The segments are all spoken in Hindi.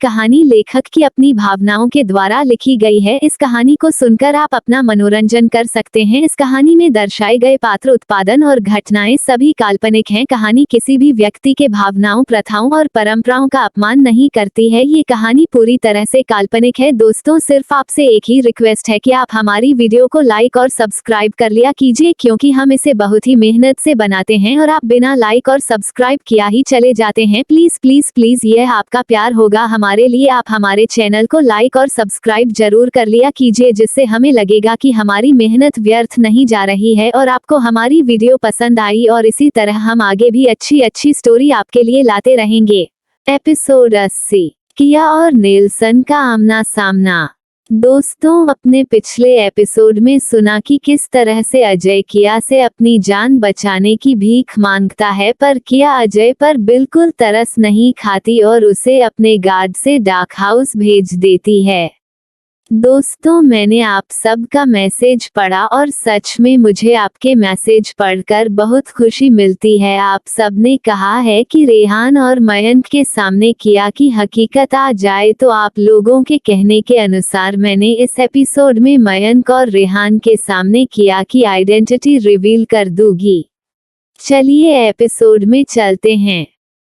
कहानी लेखक की अपनी भावनाओं के द्वारा लिखी गई है। इस कहानी को सुनकर आप अपना मनोरंजन कर सकते हैं। इस कहानी में दर्शाए गए पात्र, उत्पादन और घटनाएं सभी काल्पनिक हैं। कहानी किसी भी व्यक्ति के भावनाओं, प्रथाओं और परंपराओं का अपमान नहीं करती है। ये कहानी पूरी तरह से काल्पनिक है। दोस्तों, सिर्फ आपसे एक ही रिक्वेस्ट है कि आप हमारी वीडियो को लाइक और सब्सक्राइब कर लिया कीजिए, क्योंकि हम इसे बहुत ही मेहनत से बनाते हैं और आप बिना लाइक और सब्सक्राइब किया ही चले जाते हैं। प्लीज प्लीज प्लीज, यह आपका प्यार होगा हमारे लिए। आप हमारे चैनल को लाइक और सब्सक्राइब जरूर कर लिया कीजिए, जिससे हमें लगेगा कि हमारी मेहनत व्यर्थ नहीं जा रही है और आपको हमारी वीडियो पसंद आई, और इसी तरह हम आगे भी अच्छी अच्छी स्टोरी आपके लिए लाते रहेंगे। एपिसोड 80, किया और नेल्सन का आमना सामना। दोस्तों, अपने पिछले एपिसोड में सुना कि किस तरह से अजय किया से अपनी जान बचाने की भीख मांगता है, पर किया अजय पर बिल्कुल तरस नहीं खाती और उसे अपने गार्ड से डाक हाउस भेज देती है। दोस्तों, मैंने आप सबका मैसेज पढ़ा और सच में मुझे आपके मैसेज पढ़कर बहुत खुशी मिलती है। आप सबने कहा है कि रेहान और मयंक के सामने किया की हकीकत आ जाए, तो आप लोगों के कहने के अनुसार मैंने इस एपिसोड में मयंक और रेहान के सामने किया की आइडेंटिटी रिवील कर दूंगी। चलिए एपिसोड में चलते हैं।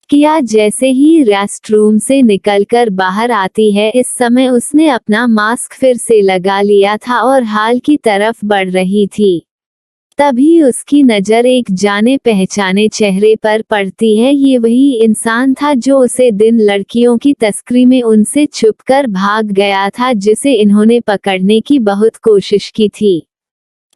किया जैसे ही रेस्टरूम से निकलकर बाहर आती है, इस समय उसने अपना मास्क फिर से लगा लिया था और हाल की तरफ बढ़ रही थी। तभी उसकी नज़र एक जाने पहचाने चेहरे पर पड़ती है। ये वही इंसान था जो उसे दिन लड़कियों की तस्करी में उनसे छुपकर भाग गया था, जिसे इन्होंने पकड़ने की बहुत कोशिश की थी,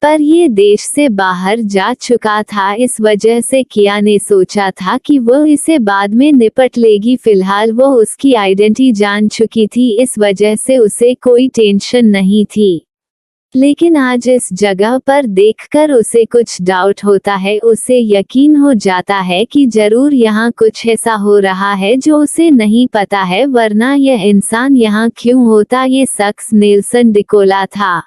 पर ये देश से बाहर जा चुका था। इस वजह से किया ने सोचा था कि वो इसे बाद में निपट लेगी। फिलहाल वो उसकी आइडेंटिटी जान चुकी थी, इस वजह से उसे कोई टेंशन नहीं थी। लेकिन आज इस जगह पर देखकर उसे कुछ डाउट होता है। उसे यकीन हो जाता है कि जरूर यहाँ कुछ ऐसा हो रहा है जो उसे नहीं पता है, वरना यह इंसान यहाँ क्यों होता। ये शख्स नेल्सन डिकोला था।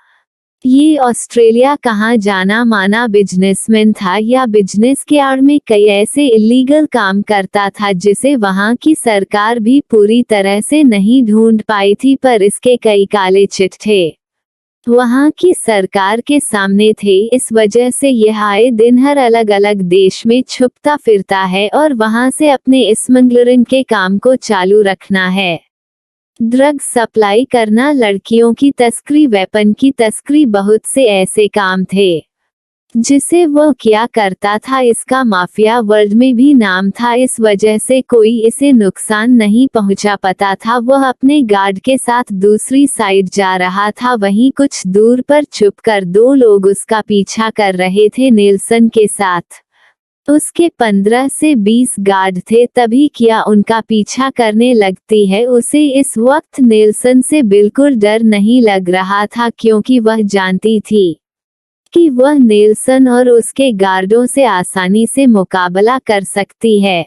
ये ऑस्ट्रेलिया कहाँ जाना माना बिजनेसमैन था, या बिजनेस के आड़ में कई ऐसे इलीगल काम करता था जिसे वहाँ की सरकार भी पूरी तरह से नहीं ढूंढ पाई थी, पर इसके कई काले चिट्ठे वहाँ की सरकार के सामने थे। इस वजह से यह आए दिन हर अलग अलग देश में छुपता फिरता है और वहाँ से अपने स्मगलरिंग के काम को चालू रखना है। ड्रग सप्लाई करना, लड़कियों की तस्करी, वेपन की तस्करी, बहुत से ऐसे काम थे जिसे वो किया करता था। इसका माफिया वर्ल्ड में भी नाम था, इस वजह से कोई इसे नुकसान नहीं पहुंचा पाता था। वह अपने गार्ड के साथ दूसरी साइड जा रहा था। वहीं कुछ दूर पर छुपकर दो लोग उसका पीछा कर रहे थे नेल्सन के साथ। उसके 15 से 20 गार्ड थे। तभी किया उनका पीछा करने लगती है। उसे इस वक्त नेल्सन से बिल्कुल डर नहीं लग रहा था, क्योंकि वह जानती थी कि वह नेल्सन और उसके गार्डों से आसानी से मुकाबला कर सकती है।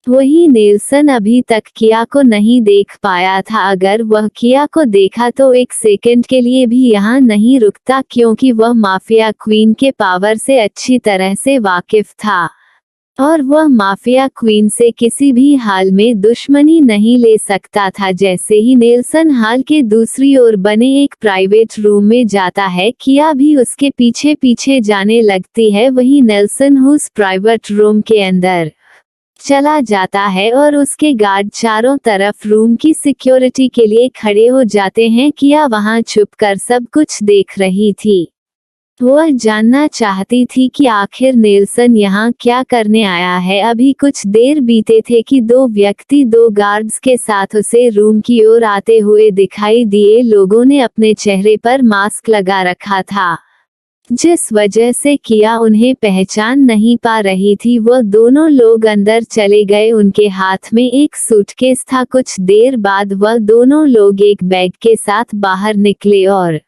वही नेल्सन अभी तक किया को नहीं देख पाया था। अगर वह किया को देखा तो एक सेकंड के लिए भी यहाँ नहीं रुकता, क्योंकि वह माफिया क्वीन के पावर से अच्छी तरह से वाकिफ था और वह माफिया क्वीन से किसी भी हाल में दुश्मनी नहीं ले सकता था। जैसे ही नेल्सन हाल के दूसरी ओर बने एक प्राइवेट रूम में जाता है, किया भी उसके पीछे पीछे जाने लगती है। वही नेल्सन उस प्राइवेट रूम के अंदर चला जाता है और उसके गार्ड चारों तरफ रूम की सिक्योरिटी के लिए खड़े हो जाते हैं। किया वहां छुपकर सब कुछ देख रही थी। वह जानना चाहती थी कि आखिर नेल्सन यहाँ क्या करने आया है। अभी कुछ देर बीते थे कि दो व्यक्ति दो गार्ड्स के साथ उसे रूम की ओर आते हुए दिखाई दिए। लोगों ने अपने चेहरे पर मास्क लगा रखा था, जिस वजह से किया उन्हें पहचान नहीं पा रही थी। वह दोनों लोग अंदर चले गए। उनके हाथ में एक सूटकेस था। कुछ देर बाद वह दोनों लोग एक बैग के साथ बाहर निकले और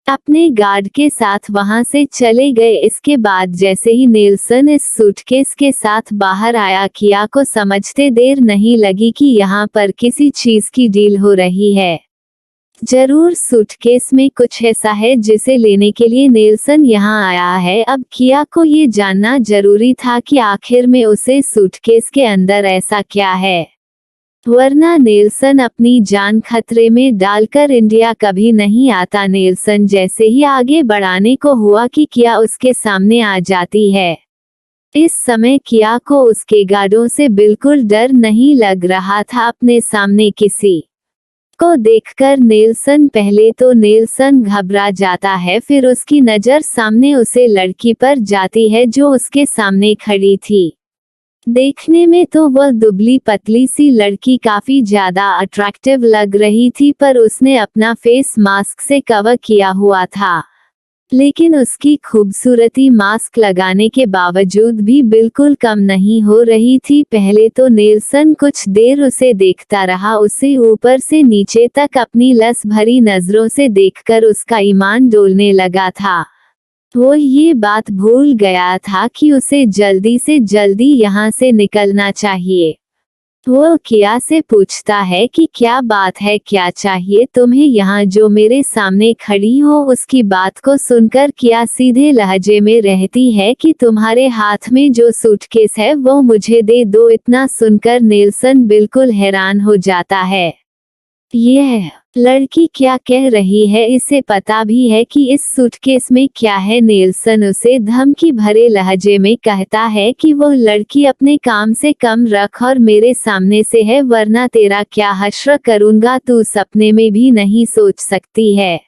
अपने गार्ड के साथ वहां से चले गए। इसके बाद जैसे ही नेल्सन इस सूटकेस के साथ बाहर आया, किया को समझते देर नहीं लगी कि यहाँ पर किसी चीज की डील हो रही है। जरूर सूटकेस में कुछ ऐसा है जिसे लेने के लिए नेल्सन यहाँ आया है। अब किया को ये जानना जरूरी था कि आखिर में उसे सूटकेस के अंदर ऐसा क्या है। वरना नेल्सन अपनी जान खतरे में डालकर इंडिया कभी नहीं आता। नेल्सन जैसे ही आगे बढ़ाने को हुआ कि किया उसके सामने आ जाती है। इस समय किया को उसके गार्डों से बिल्कुल डर नहीं लग रहा था। अपने सामने किसी को देखकर नेल्सन घबरा जाता है, फिर उसकी नज़र सामने उसे लड़की पर जाती है जो उसके सामने खड़ी थी। देखने में तो वह दुबली पतली सी लड़की काफी ज्यादा अट्रैक्टिव लग रही थी, पर उसने अपना फेस मास्क से कवर किया हुआ था। लेकिन उसकी खूबसूरती मास्क लगाने के बावजूद भी बिल्कुल कम नहीं हो रही थी। पहले तो नेल्सन कुछ देर उसे देखता रहा, उसे ऊपर से नीचे तक अपनी लस भरी नजरों से देखकर उसका ईमान डोलने लगा था। वो ये बात भूल गया था कि उसे जल्दी से जल्दी यहाँ से निकलना चाहिए। वो किया से पूछता है कि क्या बात है, क्या चाहिए तुम्हें यहाँ जो मेरे सामने खड़ी हो। उसकी बात को सुनकर किया सीधे लहजे में रहती है कि तुम्हारे हाथ में जो सूटकेस है वो मुझे दे दो। इतना सुनकर नेल्सन बिल्कुल हैरान हो जाता है। यह लड़की क्या कह रही है, इसे पता भी है कि इस सूटकेस में क्या है। नेल्सन उसे धमकी भरे लहजे में कहता है कि वो लड़की अपने काम से कम रख और मेरे सामने से है, वरना तेरा क्या हश्र करूंगा तू सपने में भी नहीं सोच सकती है।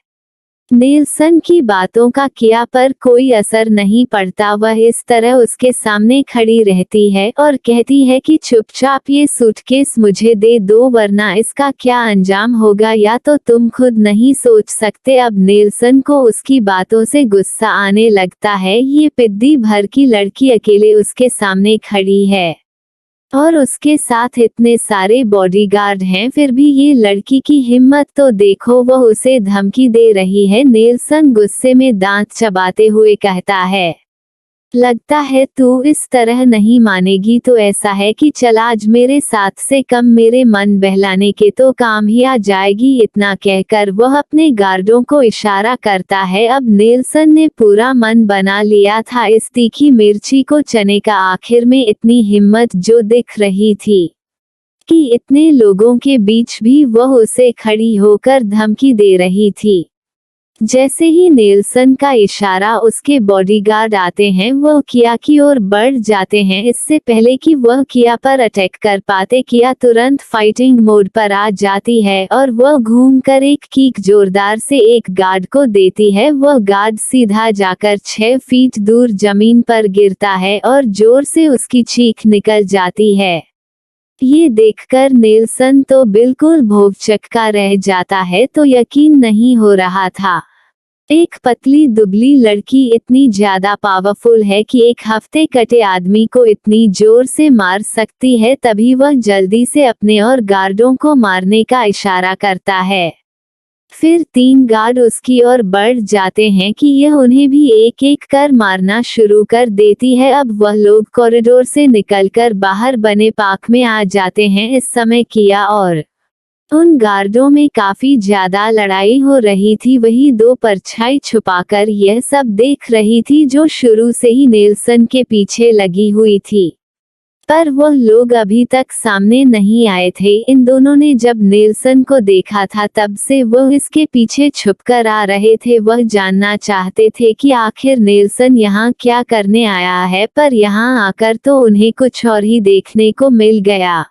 नेल्सन की बातों का किया पर कोई असर नहीं पड़ता। वह इस तरह उसके सामने खड़ी रहती है और कहती है कि चुपचाप ये सूटकेस मुझे दे दो, वरना इसका क्या अंजाम होगा या तो तुम खुद नहीं सोच सकते। अब नेल्सन को उसकी बातों से गुस्सा आने लगता है। ये पिद्दी भर की लड़की अकेले उसके सामने खड़ी है और उसके साथ इतने सारे बॉडीगार्ड हैं, फिर भी ये लड़की की हिम्मत तो देखो, वह उसे धमकी दे रही है। नेल्सन गुस्से में दांत चबाते हुए कहता है, लगता है तू इस तरह नहीं मानेगी, तो ऐसा है कि चल आज मेरे साथ से कम मेरे मन बहलाने के तो काम ही आ जाएगी। इतना कहकर वह अपने गार्डों को इशारा करता है। अब नेल्सन ने पूरा मन बना लिया था इस तीखी मिर्ची को चने का। आखिर में इतनी हिम्मत जो दिख रही थी कि इतने लोगों के बीच भी वह उसे खड़ी होकर धमकी दे रही थी। जैसे ही नेल्सन का इशारा उसके बॉडीगार्ड आते हैं, वह किया की ओर बढ़ जाते हैं। इससे पहले कि वह किया पर अटैक कर पाते, किया तुरंत फाइटिंग मोड पर आ जाती है और वह घूमकर एक किक जोरदार से एक गार्ड को देती है। वह गार्ड सीधा जाकर 6 फीट दूर जमीन पर गिरता है और जोर से उसकी चीख निकल जाती है। ये देखकर नेल्सन तो बिल्कुल भौंचक्का रह जाता है, तो यकीन नहीं हो रहा था। एक पतली दुबली लड़की इतनी ज्यादा पावरफुल है कि एक हफ्ते कटे आदमी को इतनी जोर से मार सकती है। तभी वह जल्दी से अपने और गार्डों को मारने का इशारा करता है। फिर 3 गार्ड उसकी ओर बढ़ जाते हैं कि यह उन्हें भी एक एक कर मारना शुरू कर देती है। अब वह लोग कॉरिडोर से निकलकर बाहर बने पार्क में आ जाते हैं। इस समय किया और उन गार्डों में काफी ज्यादा लड़ाई हो रही थी। वही 2 परछाई छुपाकर यह सब देख रही थी जो शुरू से ही नेल्सन के पीछे लगी हुई थी, पर वह लोग अभी तक सामने नहीं आए थे। इन दोनों ने जब नेल्सन को देखा था तब से वह इसके पीछे छुपकर आ रहे थे। वह जानना चाहते थे कि आखिर नेल्सन यहाँ क्या करने आया है, पर यहाँ आकर तो उन्हें कुछ और ही देखने को मिल गया।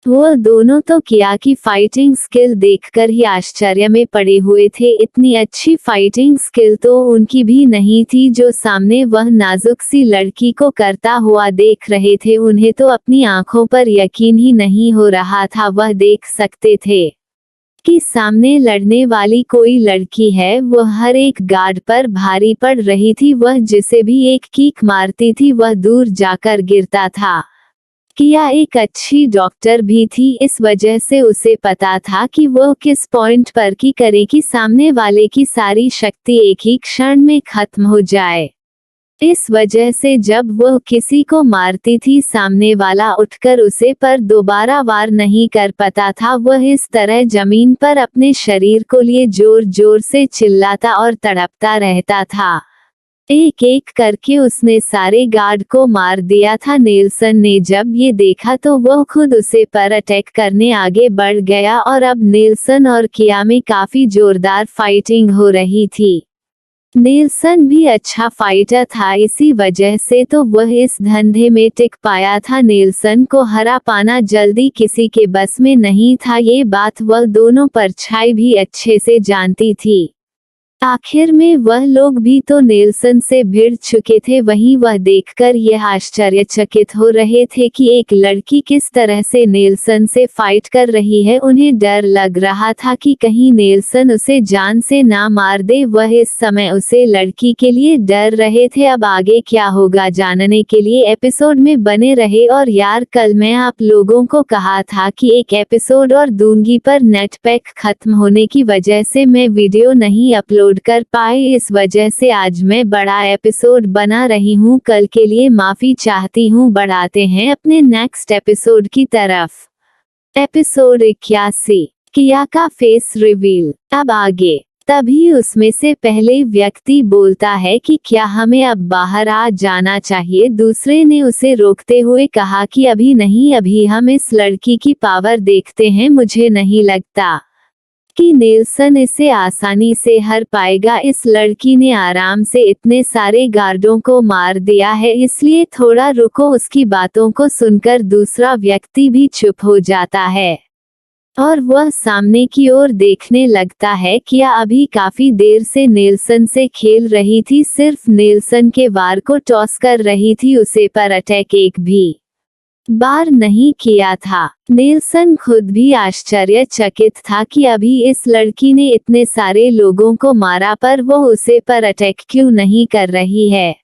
वो दोनों तो किया की फाइटिंग स्किल देखकर ही आश्चर्य में पड़े हुए थे। इतनी अच्छी फाइटिंग स्किल तो उनकी भी नहीं थी जो सामने वह नाजुक सी लड़की को करता हुआ देख रहे थे। उन्हें तो अपनी आंखों पर यकीन ही नहीं हो रहा था। वह देख सकते थे कि सामने लड़ने वाली कोई लड़की है। वह हर एक गार्ड पर भारी पड़ रही थी। वह जिसे भी एक किक मारती थी वह दूर जाकर गिरता था। किया एक अच्छी डॉक्टर भी थी, इस वजह से उसे पता था कि वह किस पॉइंट पर की करे कि सामने वाले की सारी शक्ति एक ही क्षण में खत्म हो जाए। इस वजह से जब वह किसी को मारती थी सामने वाला उठकर उसे पर दोबारा वार नहीं कर पाता था। वह इस तरह जमीन पर अपने शरीर को लिए जोर जोर से चिल्लाता और तड़पता रहता था। एक एक करके उसने सारे गार्ड को मार दिया था। नेल्सन ने जब ये देखा तो वह खुद उसे पर अटैक करने आगे बढ़ गया और अब नेल्सन और किया में काफी जोरदार फाइटिंग हो रही थी। नेल्सन भी अच्छा फाइटर था, इसी वजह से तो वह इस धंधे में टिक पाया था। नेल्सन को हरा पाना जल्दी किसी के बस में नहीं था, ये बात वह दोनों परछाई भी अच्छे से जानती थी। आखिर में वह लोग भी तो नेल्सन से भिड़ चुके थे, वहीं वह देखकर यह आश्चर्यचकित हो रहे थे कि एक लड़की किस तरह से नेल्सन से फाइट कर रही है। उन्हें डर लग रहा था कि कहीं नेल्सन उसे जान से ना मार दे। वह इस समय उसे लड़की के लिए डर रहे थे। अब आगे क्या होगा जानने के लिए एपिसोड में बने रहे। और यार, कल मैं आप लोगों को कहा था कि एक एपिसोड और दूंगी, पर नेट पैक खत्म होने की वजह से मैं वीडियो नहीं अपलोड कर पाए, इस वजह से आज मैं बड़ा एपिसोड बना रही हूँ। कल के लिए माफी चाहती हूँ। बढ़ाते हैं अपने नेक्स्ट एपिसोड की तरफ। एपिसोड 81, किया का फेस रिवील। अब आगे तभी उसमें से पहले व्यक्ति बोलता है कि क्या हमें अब बाहर आ जाना चाहिए। दूसरे ने उसे रोकते हुए कहा कि अभी नहीं, अभी हम इस लड़की की पावर देखते हैं। मुझे नहीं लगता कि नेल्सन इसे आसानी से हर पाएगा। इस लड़की ने आराम से इतने सारे गार्डों को मार दिया है, इसलिए थोड़ा रुको। उसकी बातों को सुनकर दूसरा व्यक्ति भी चुप हो जाता है और वह सामने की ओर देखने लगता है। किया अभी काफी देर से नेल्सन से खेल रही थी, सिर्फ नेल्सन के वार को टॉस कर रही थी, उसे पर अटैक एक भी बार नहीं किया था। नेल्सन खुद भी आश्चर्यचकित था कि अभी इस लड़की ने इतने सारे लोगों को मारा, पर वो उसे पर अटैक क्यों नहीं कर रही है।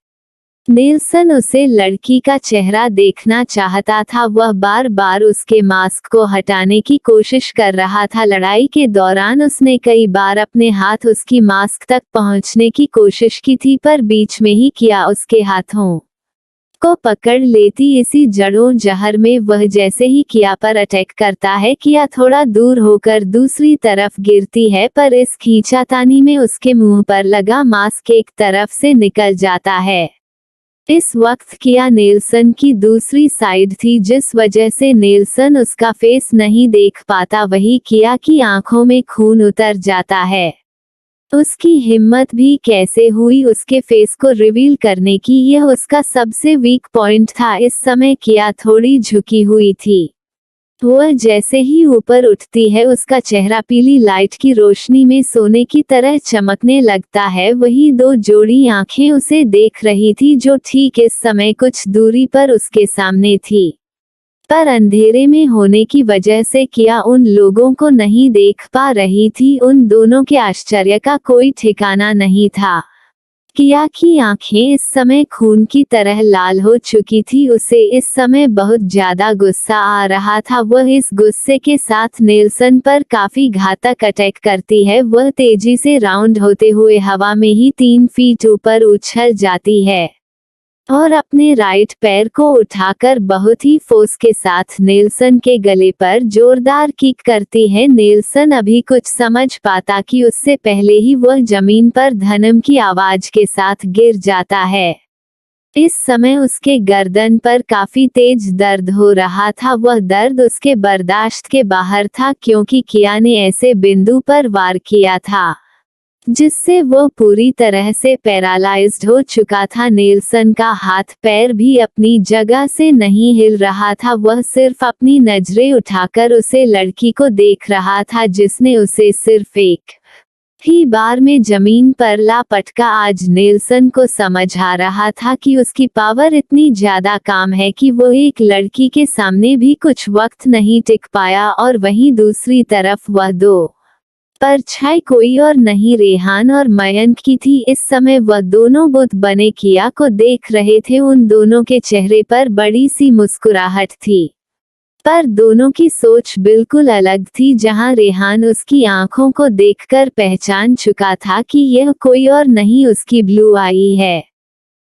नेल्सन उसे लड़की का चेहरा देखना चाहता था। वह बार बार उसके मास्क को हटाने की कोशिश कर रहा था। लड़ाई के दौरान उसने कई बार अपने हाथ उसकी मास्क तक पहुंचने की कोशिश की थी, पर बीच में ही किया उसके हाथों को पकड़ लेती। इसी जड़ों जहर में वह जैसे ही किया पर अटैक करता है, किया थोड़ा दूर होकर दूसरी तरफ गिरती है, पर इस खींचातानी में उसके मुंह पर लगा मास्क एक तरफ से निकल जाता है। इस वक्त किया नेल्सन की दूसरी साइड थी, जिस वजह से नेल्सन उसका फेस नहीं देख पाता। वही किया की आंखों में खून उतर जाता है। उसकी हिम्मत भी कैसे हुई उसके फेस को रिवील करने की, यह उसका सबसे वीक पॉइंट था। इस समय किया थोड़ी झुकी हुई थी। वह जैसे ही ऊपर उठती है, उसका चेहरा पीली लाइट की रोशनी में सोने की तरह चमकने लगता है। वही दो जोड़ी आंखें उसे देख रही थी, जो ठीक इस समय कुछ दूरी पर उसके सामने थी, पर अंधेरे में होने की वजह से किया उन लोगों को नहीं देख पा रही थी। उन दोनों के आश्चर्य का कोई ठिकाना नहीं था। किया की आंखें इस समय खून की तरह लाल हो चुकी थी। उसे इस समय बहुत ज्यादा गुस्सा आ रहा था। वह इस गुस्से के साथ नेल्सन पर काफी घातक अटैक करती है। वह तेजी से राउंड होते हुए हवा में ही 3 फीट ऊपर उछल जाती है और अपने राइट पैर को उठाकर बहुत ही फोर्स के साथ नेल्सन के गले पर जोरदार किक करती है। नेल्सन अभी कुछ समझ पाता कि उससे पहले ही वह जमीन पर धनम की आवाज के साथ गिर जाता है। इस समय उसके गर्दन पर काफी तेज दर्द हो रहा था। वह दर्द उसके बर्दाश्त के बाहर था, क्योंकि किया ने ऐसे बिंदु पर वार किया था जिससे वो पूरी तरह से पैरालाइज्ड हो चुका था। नेल्सन का हाथ पैर भी अपनी जगह से नहीं हिल रहा था। वह सिर्फ अपनी नजरें उठाकर उसे लड़की को देख रहा था, जिसने उसे सिर्फ एक ही बार में जमीन पर ला पटका। आज नेल्सन को समझ आ रहा था कि उसकी पावर इतनी ज्यादा काम है कि वो एक लड़की के सामने भी कुछ वक्त नहीं टिक पाया। और वहीं दूसरी तरफ वह दो परछाई कोई और नहीं, रेहान और मयंक की थी। इस समय वह दोनों बुत बने किया को देख रहे थे। उन दोनों के चेहरे पर बड़ी सी मुस्कुराहट थी, पर दोनों की सोच बिल्कुल अलग थी। जहां रेहान उसकी आंखों को देखकर पहचान चुका था कि यह कोई और नहीं उसकी ब्लू आई है,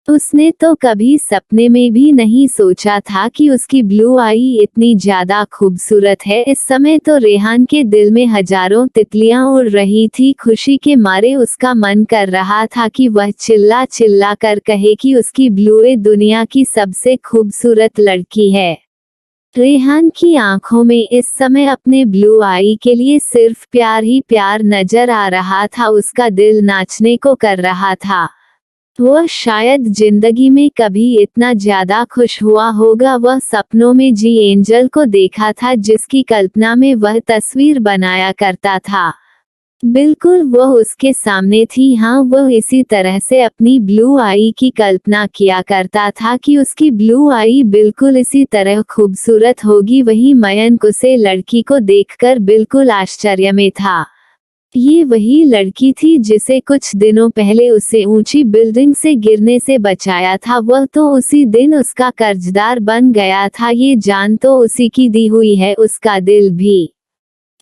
उसने तो कभी सपने में भी नहीं सोचा था कि उसकी ब्लू आई इतनी ज्यादा खूबसूरत है। इस समय तो रेहान के दिल में हजारों तितलियां उड़ रही थी। खुशी के मारे उसका मन कर रहा था कि वह चिल्ला चिल्ला कर कहे कि उसकी ब्लूए दुनिया की सबसे खूबसूरत लड़की है। रेहान की आंखों में इस समय अपने ब्लू आई के लिए सिर्फ प्यार ही प्यार नजर आ रहा था। उसका दिल नाचने को कर रहा था। वह शायद जिंदगी में कभी इतना ज्यादा खुश हुआ होगा। वह सपनों में जी एंजल को देखा था जिसकी कल्पना में वह तस्वीर बनाया करता था। बिल्कुल वह उसके सामने थी। हाँ, वह इसी तरह से अपनी ब्लू आई की कल्पना किया करता था कि उसकी ब्लू आई बिल्कुल इसी तरह खूबसूरत होगी। वही मयंक उसे लड़की को देखकर बिल्कुल आश्चर्य में था। ये वही लड़की थी जिसे कुछ दिनों पहले उसे ऊंची बिल्डिंग से गिरने से बचाया था। वह तो उसी दिन उसका कर्जदार बन गया था। ये जान तो उसी की दी हुई है। उसका दिल भी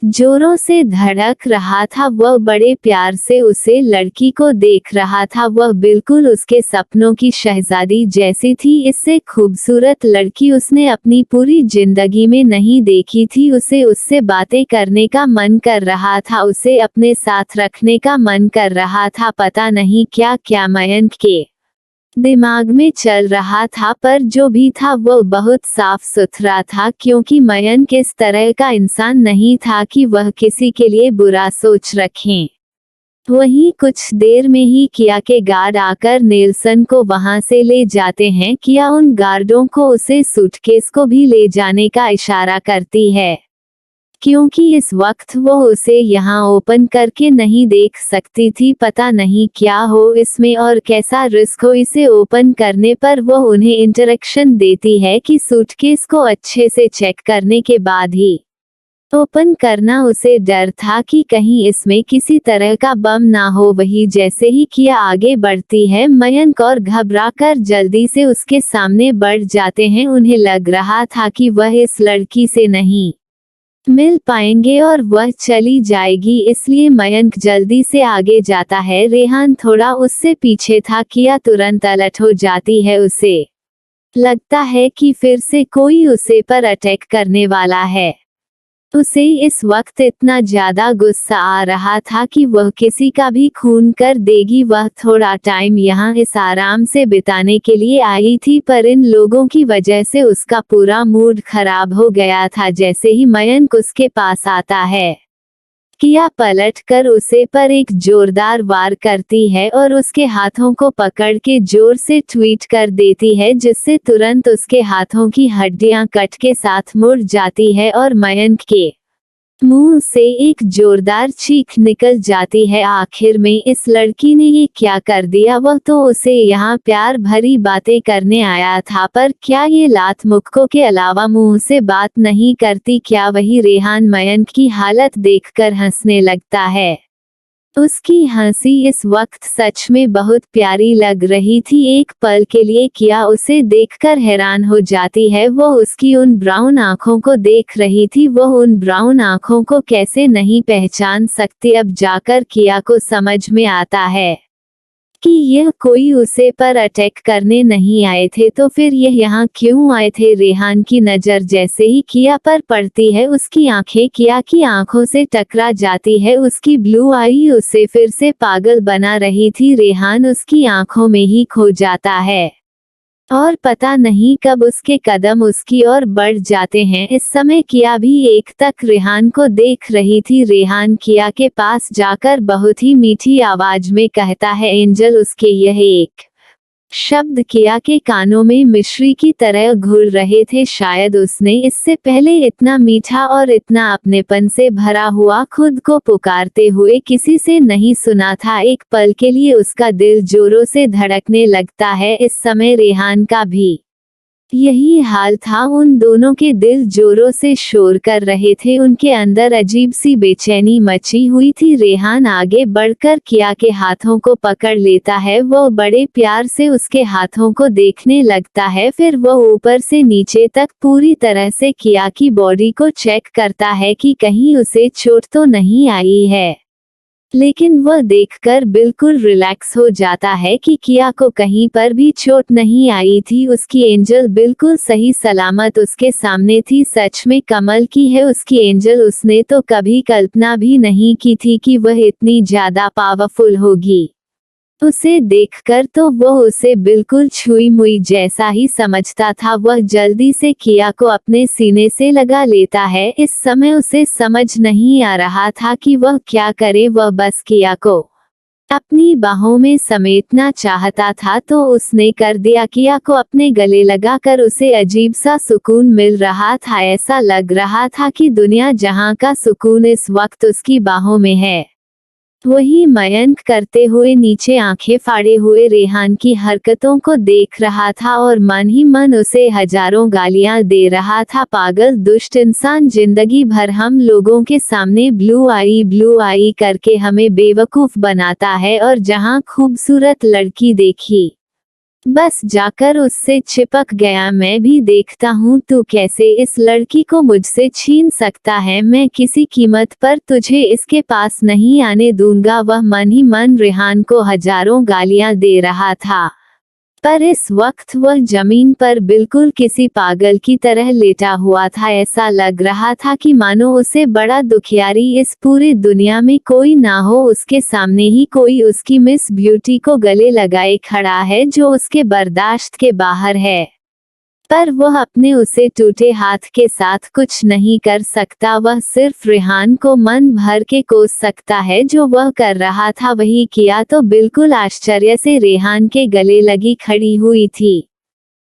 जोरों से धड़क रहा था। वह बड़े प्यार से उसे लड़की को देख रहा था। वह बिल्कुल उसके सपनों की शहजादी जैसी थी। इससे खूबसूरत लड़की उसने अपनी पूरी जिंदगी में नहीं देखी थी। उसे उससे बातें करने का मन कर रहा था। उसे अपने साथ रखने का मन कर रहा था। पता नहीं क्या क्या मयंक के दिमाग में चल रहा था, पर जो भी था वो बहुत साफ सुथरा था। क्योंकि मयंक इस तरह का इंसान नहीं था कि वह किसी के लिए बुरा सोच रखें। वहीं कुछ देर में ही किया के गार्ड आकर नेल्सन को वहां से ले जाते हैं। किया उन गार्डों को उसे सूटकेस को भी ले जाने का इशारा करती है, क्योंकि इस वक्त वो उसे यहाँ ओपन करके नहीं देख सकती थी। पता नहीं क्या हो इसमें और कैसा रिस्क हो इसे ओपन करने पर। वो उन्हें इंटरेक्शन देती है कि सूटकेस को अच्छे से चेक करने के बाद ही ओपन करना। उसे डर था कि कहीं इसमें किसी तरह का बम ना हो। वही जैसे ही किया आगे बढ़ती है, मयंक और घबराकर जल्दी से उसके सामने बढ़ जाते हैं। उन्हें लग रहा था कि वह इस लड़की से नहीं मिल पाएंगे और वह चली जाएगी, इसलिए मयंक जल्दी से आगे जाता है। रेहान थोड़ा उससे पीछे था। किया तुरंत अलर्ट हो जाती है। उसे लगता है कि फिर से कोई उसे पर अटैक करने वाला है। उसे इस वक्त इतना ज्यादा गुस्सा आ रहा था कि वह किसी का भी खून कर देगी। वह थोड़ा टाइम यहाँ इस आराम से बिताने के लिए आई थी, पर इन लोगों की वजह से उसका पूरा मूड खराब हो गया था। जैसे ही मयंक उसके पास आता है, किया पलट कर उसे पर एक जोरदार वार करती है और उसके हाथों को पकड़ के जोर से ट्वीट कर देती है, जिससे तुरंत उसके हाथों की हड्डियां कट के साथ मुड़ जाती है और मयंक के मुंह से एक जोरदार चीख निकल जाती है। आखिर में इस लड़की ने ये क्या कर दिया। वह तो उसे यहाँ प्यार भरी बातें करने आया था, पर क्या ये लात मुक्कों के अलावा मुंह से बात नहीं करती क्या। वही रेहान मयंक की हालत देखकर हंसने लगता है। उसकी हंसी इस वक्त सच में बहुत प्यारी लग रही थी। एक पल के लिए किया उसे देखकर हैरान हो जाती है। वो उसकी उन ब्राउन आंखों को देख रही थी। वो उन ब्राउन आंखों को कैसे नहीं पहचान सकती। अब जाकर किया को समझ में आता है कि यह कोई उसे पर अटैक करने नहीं आए थे, तो फिर यह यहाँ क्यों आए थे। रेहान की नज़र जैसे ही किया पर पड़ती है, उसकी आंखें किया की आंखों से टकरा जाती है। उसकी ब्लू आई उसे फिर से पागल बना रही थी। रेहान उसकी आंखों में ही खो जाता है और पता नहीं कब उसके कदम उसकी ओर बढ़ जाते हैं। इस समय किया भी एक तक रेहान को देख रही थी। रेहान किया के पास जाकर बहुत ही मीठी आवाज में कहता है, एंजल। उसके यह एक शब्द किया के कानों में मिश्री की तरह घुल रहे थे। शायद उसने इससे पहले इतना मीठा और इतना अपनेपन से भरा हुआ खुद को पुकारते हुए किसी से नहीं सुना था। एक पल के लिए उसका दिल जोरों से धड़कने लगता है। इस समय रेहान का भी यही हाल था। उन दोनों के दिल जोरों से शोर कर रहे थे। उनके अंदर अजीब सी बेचैनी मची हुई थी। रेहान आगे बढ़कर किया के हाथों को पकड़ लेता है। वो बड़े प्यार से उसके हाथों को देखने लगता है। फिर वो ऊपर से नीचे तक पूरी तरह से किया की बॉडी को चेक करता है कि कहीं उसे चोट तो नहीं आई है। लेकिन वह देखकर बिल्कुल रिलैक्स हो जाता है कि किया को कहीं पर भी चोट नहीं आई थी। उसकी एंजल बिल्कुल सही सलामत उसके सामने थी। सच में कमाल की है उसकी एंजल। उसने तो कभी कल्पना भी नहीं की थी कि वह इतनी ज्यादा पावरफुल होगी। उसे देखकर तो वह उसे बिल्कुल छुई मुई जैसा ही समझता था। वह जल्दी से किया को अपने सीने से लगा लेता है। इस समय उसे समझ नहीं आ रहा था कि वह क्या करे। वह बस किया को अपनी बाहों में समेटना चाहता था तो उसने कर दिया। किया को अपने गले लगाकर उसे अजीब सा सुकून मिल रहा था। ऐसा लग रहा था कि दुनिया जहां का सुकून इस वक्त उसकी बाहों में है। वही मयंक करते हुए नीचे आंखें फाड़े हुए रेहान की हरकतों को देख रहा था और मन ही मन उसे हजारों गालियां दे रहा था। पागल दुष्ट इंसान, जिंदगी भर हम लोगों के सामने ब्लू आई करके हमें बेवकूफ बनाता है और जहां खूबसूरत लड़की देखी बस जाकर उससे चिपक गया। मैं भी देखता हूँ तू कैसे इस लड़की को मुझसे छीन सकता है। मैं किसी कीमत पर तुझे इसके पास नहीं आने दूंगा। वह मन ही मन रेहान को हजारों गालियां दे रहा था, पर इस वक्त वह जमीन पर बिल्कुल किसी पागल की तरह लेटा हुआ था। ऐसा लग रहा था कि मानो उसे बड़ा दुखियारी इस पूरी दुनिया में कोई ना हो। उसके सामने ही कोई उसकी मिस ब्यूटी को गले लगाए खड़ा है जो उसके बर्दाश्त के बाहर है, पर वह अपने उसे टूटे हाथ के साथ कुछ नहीं कर सकता। वह सिर्फ रेहान को मन भर के कोस सकता है। जो वह कर रहा था वही किया तो बिल्कुल आश्चर्य से रेहान के गले लगी खड़ी हुई थी।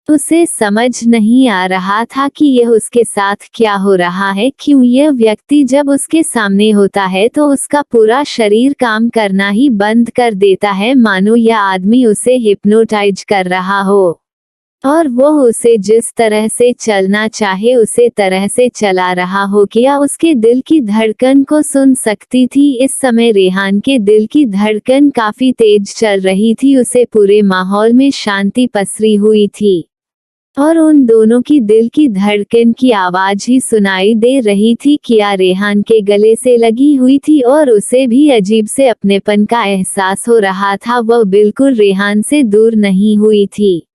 उसे समझ नहीं आ रहा था कि यह उसके साथ क्या हो रहा है। क्यों यह व्यक्ति जब उसके सामने होता है तो उसका पूरा शरीर काम करना ही बंद कर देता है, मानो यह आदमी उसे हिप्नोटाइज कर रहा हो और वह उसे जिस तरह से चलना चाहे उसे तरह से चला रहा हो। क्या उसके दिल की धड़कन को सुन सकती थी। इस समय रेहान के दिल की धड़कन काफी तेज चल रही थी। उसे पूरे माहौल में शांति पसरी हुई थी और उन दोनों की दिल की धड़कन की आवाज ही सुनाई दे रही थी। किया रेहान के गले से लगी हुई थी और उसे भी अजीब से अपनेपन का एहसास हो रहा था। वह बिल्कुल रेहान से दूर नहीं हुई थी।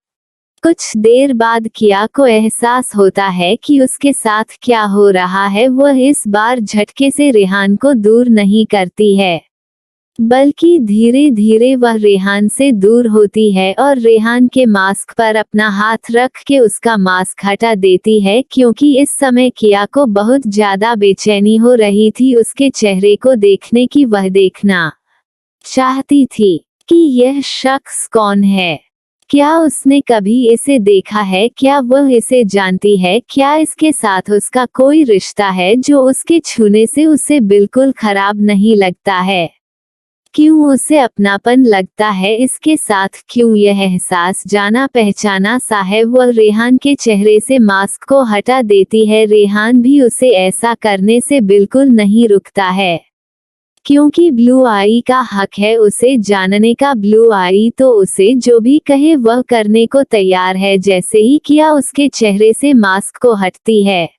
कुछ देर बाद किया को एहसास होता है कि उसके साथ क्या हो रहा है। वह इस बार झटके से रेहान को दूर नहीं करती है, बल्कि धीरे धीरे वह रेहान से दूर होती है और रेहान के मास्क पर अपना हाथ रख के उसका मास्क हटा देती है, क्योंकि इस समय किया को बहुत ज्यादा बेचैनी हो रही थी उसके चेहरे को देखने की। वह देखना चाहती थी कि यह शख्स कौन है। क्या उसने कभी इसे देखा है? क्या वह इसे जानती है? क्या इसके साथ उसका कोई रिश्ता है जो उसके छूने से उसे बिल्कुल खराब नहीं लगता है? क्यों उसे अपनापन लगता है इसके साथ? क्यों यह एहसास जाना पहचाना सा है? वह रेहान के चेहरे से मास्क को हटा देती है। रेहान भी उसे ऐसा करने से बिल्कुल नहीं रुकता है, क्योंकि ब्लू आई का हक है उसे जानने का। ब्लू आई तो उसे जो भी कहे वह करने को तैयार है। जैसे ही किया उसके चेहरे से मास्क को हटती है,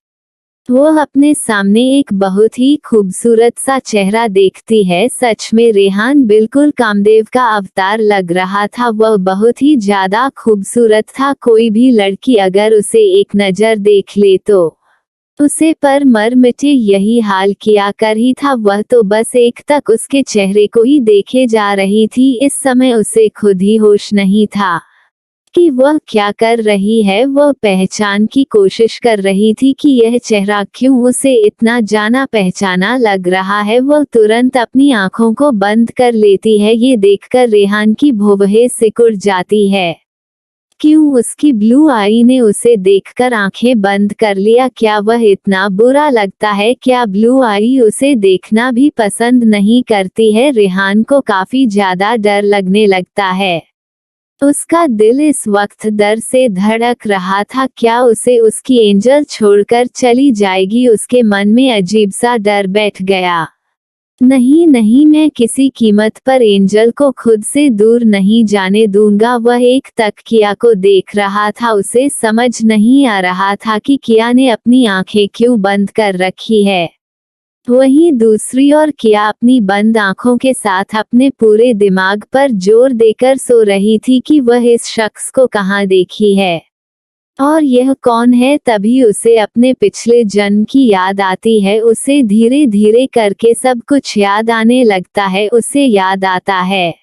वह अपने सामने एक बहुत ही खूबसूरत सा चेहरा देखती है। सच में रेहान बिल्कुल कामदेव का अवतार लग रहा था। वह बहुत ही ज्यादा खूबसूरत था। कोई भी लड़की अगर उसे एक नजर देख ले तो उसे पर मर मिटे। यही हाल किया कर ही था। वह तो बस एक तक उसके चेहरे को ही देखे जा रही थी। इस समय उसे खुद ही होश नहीं था कि वह क्या कर रही है। वह पहचान की कोशिश कर रही थी कि यह चेहरा क्यों उसे इतना जाना पहचाना लग रहा है। वह तुरंत अपनी आंखों को बंद कर लेती है। ये देखकर रेहान की भौहें सिकुड़ जाती है। क्यों उसकी ब्लू आई ने उसे देखकर आंखें बंद कर लिया? क्या वह इतना बुरा लगता है? क्या ब्लू आई उसे देखना भी पसंद नहीं करती है? रेहान को काफी ज्यादा डर लगने लगता है। उसका दिल इस वक्त डर से धड़क रहा था। क्या उसे उसकी एंजल छोड़कर चली जाएगी? उसके मन में अजीब सा डर बैठ गया। नहीं नहीं, मैं किसी कीमत पर एंजल को खुद से दूर नहीं जाने दूंगा। वह एक तक किया को देख रहा था। उसे समझ नहीं आ रहा था कि किया ने अपनी आंखें क्यों बंद कर रखी है। वहीं दूसरी ओर किया अपनी बंद आंखों के साथ अपने पूरे दिमाग पर जोर देकर सो रही थी कि वह इस शख्स को कहाँ देखी है और यह कौन है। तभी उसे अपने पिछले जन्म की याद आती है। उसे धीरे धीरे करके सब कुछ याद आने लगता है। उसे याद आता है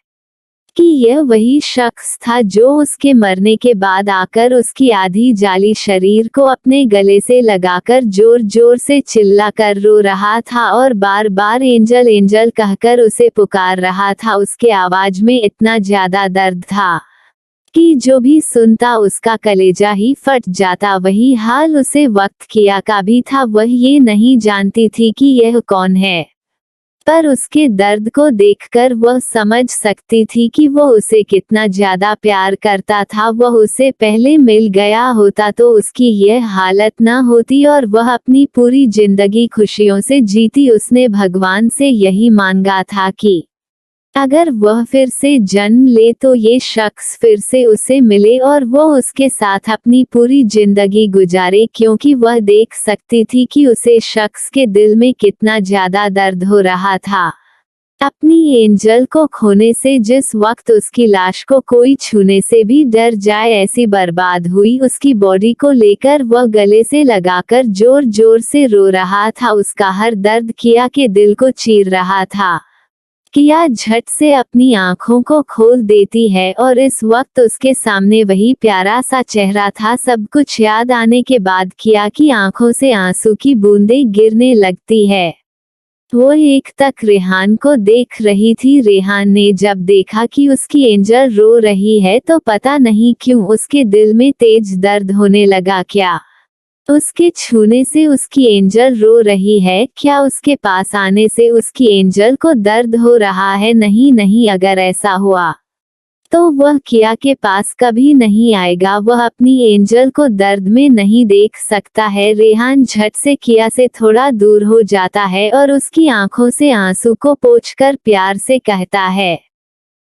कि यह वही शख्स था जो उसके मरने के बाद आकर उसकी आधी जाली शरीर को अपने गले से लगाकर जोर जोर से चिल्लाकर रो रहा था और बार बार एंजल एंजल कहकर उसे पुकार रहा था। उसके आवाज में इतना ज्यादा दर्द था कि जो भी सुनता उसका कलेजा ही फट जाता। वही हाल उसे वक्त किया का भी था। वह ये नहीं जानती थी कि यह कौन है, पर उसके दर्द को देखकर वह समझ सकती थी कि वह उसे कितना ज्यादा प्यार करता था। वह उसे पहले मिल गया होता तो उसकी यह हालत न होती और वह अपनी पूरी जिंदगी खुशियों से जीती। उसने भगवान से यही मांगा था कि अगर वह फिर से जन्म ले तो ये शख्स फिर से उसे मिले और वो उसके साथ अपनी पूरी जिंदगी गुजारे, क्योंकि वह देख सकती थी कि उसे शख्स के दिल में कितना ज्यादा दर्द हो रहा था अपनी एंजल को खोने से। जिस वक्त उसकी लाश को कोई छूने से भी डर जाए ऐसी बर्बाद हुई उसकी बॉडी को लेकर वह गले से लगाकर जोर जोर से रो रहा था। उसका हर दर्द किया के दिल को चीर रहा था। किया झट से अपनी आंखों को खोल देती है और इस वक्त उसके सामने वही प्यारा सा चेहरा था। सब कुछ याद आने के बाद किया की आंखों से आंसू की बूंदें गिरने लगती है। वो एक तक रेहान को देख रही थी। रेहान ने जब देखा कि उसकी एंजल रो रही है तो पता नहीं क्यों उसके दिल में तेज दर्द होने लगा। क्या उसके छूने से उसकी एंजल रो रही है? क्या उसके पास आने से उसकी एंजल को दर्द हो रहा है? नहीं नहीं, अगर ऐसा हुआ तो वह किया के पास कभी नहीं आएगा। वह अपनी एंजल को दर्द में नहीं देख सकता है। रेहान झट से किया से थोड़ा दूर हो जाता है और उसकी आंखों से आंसू को पोंछकर प्यार से कहता है,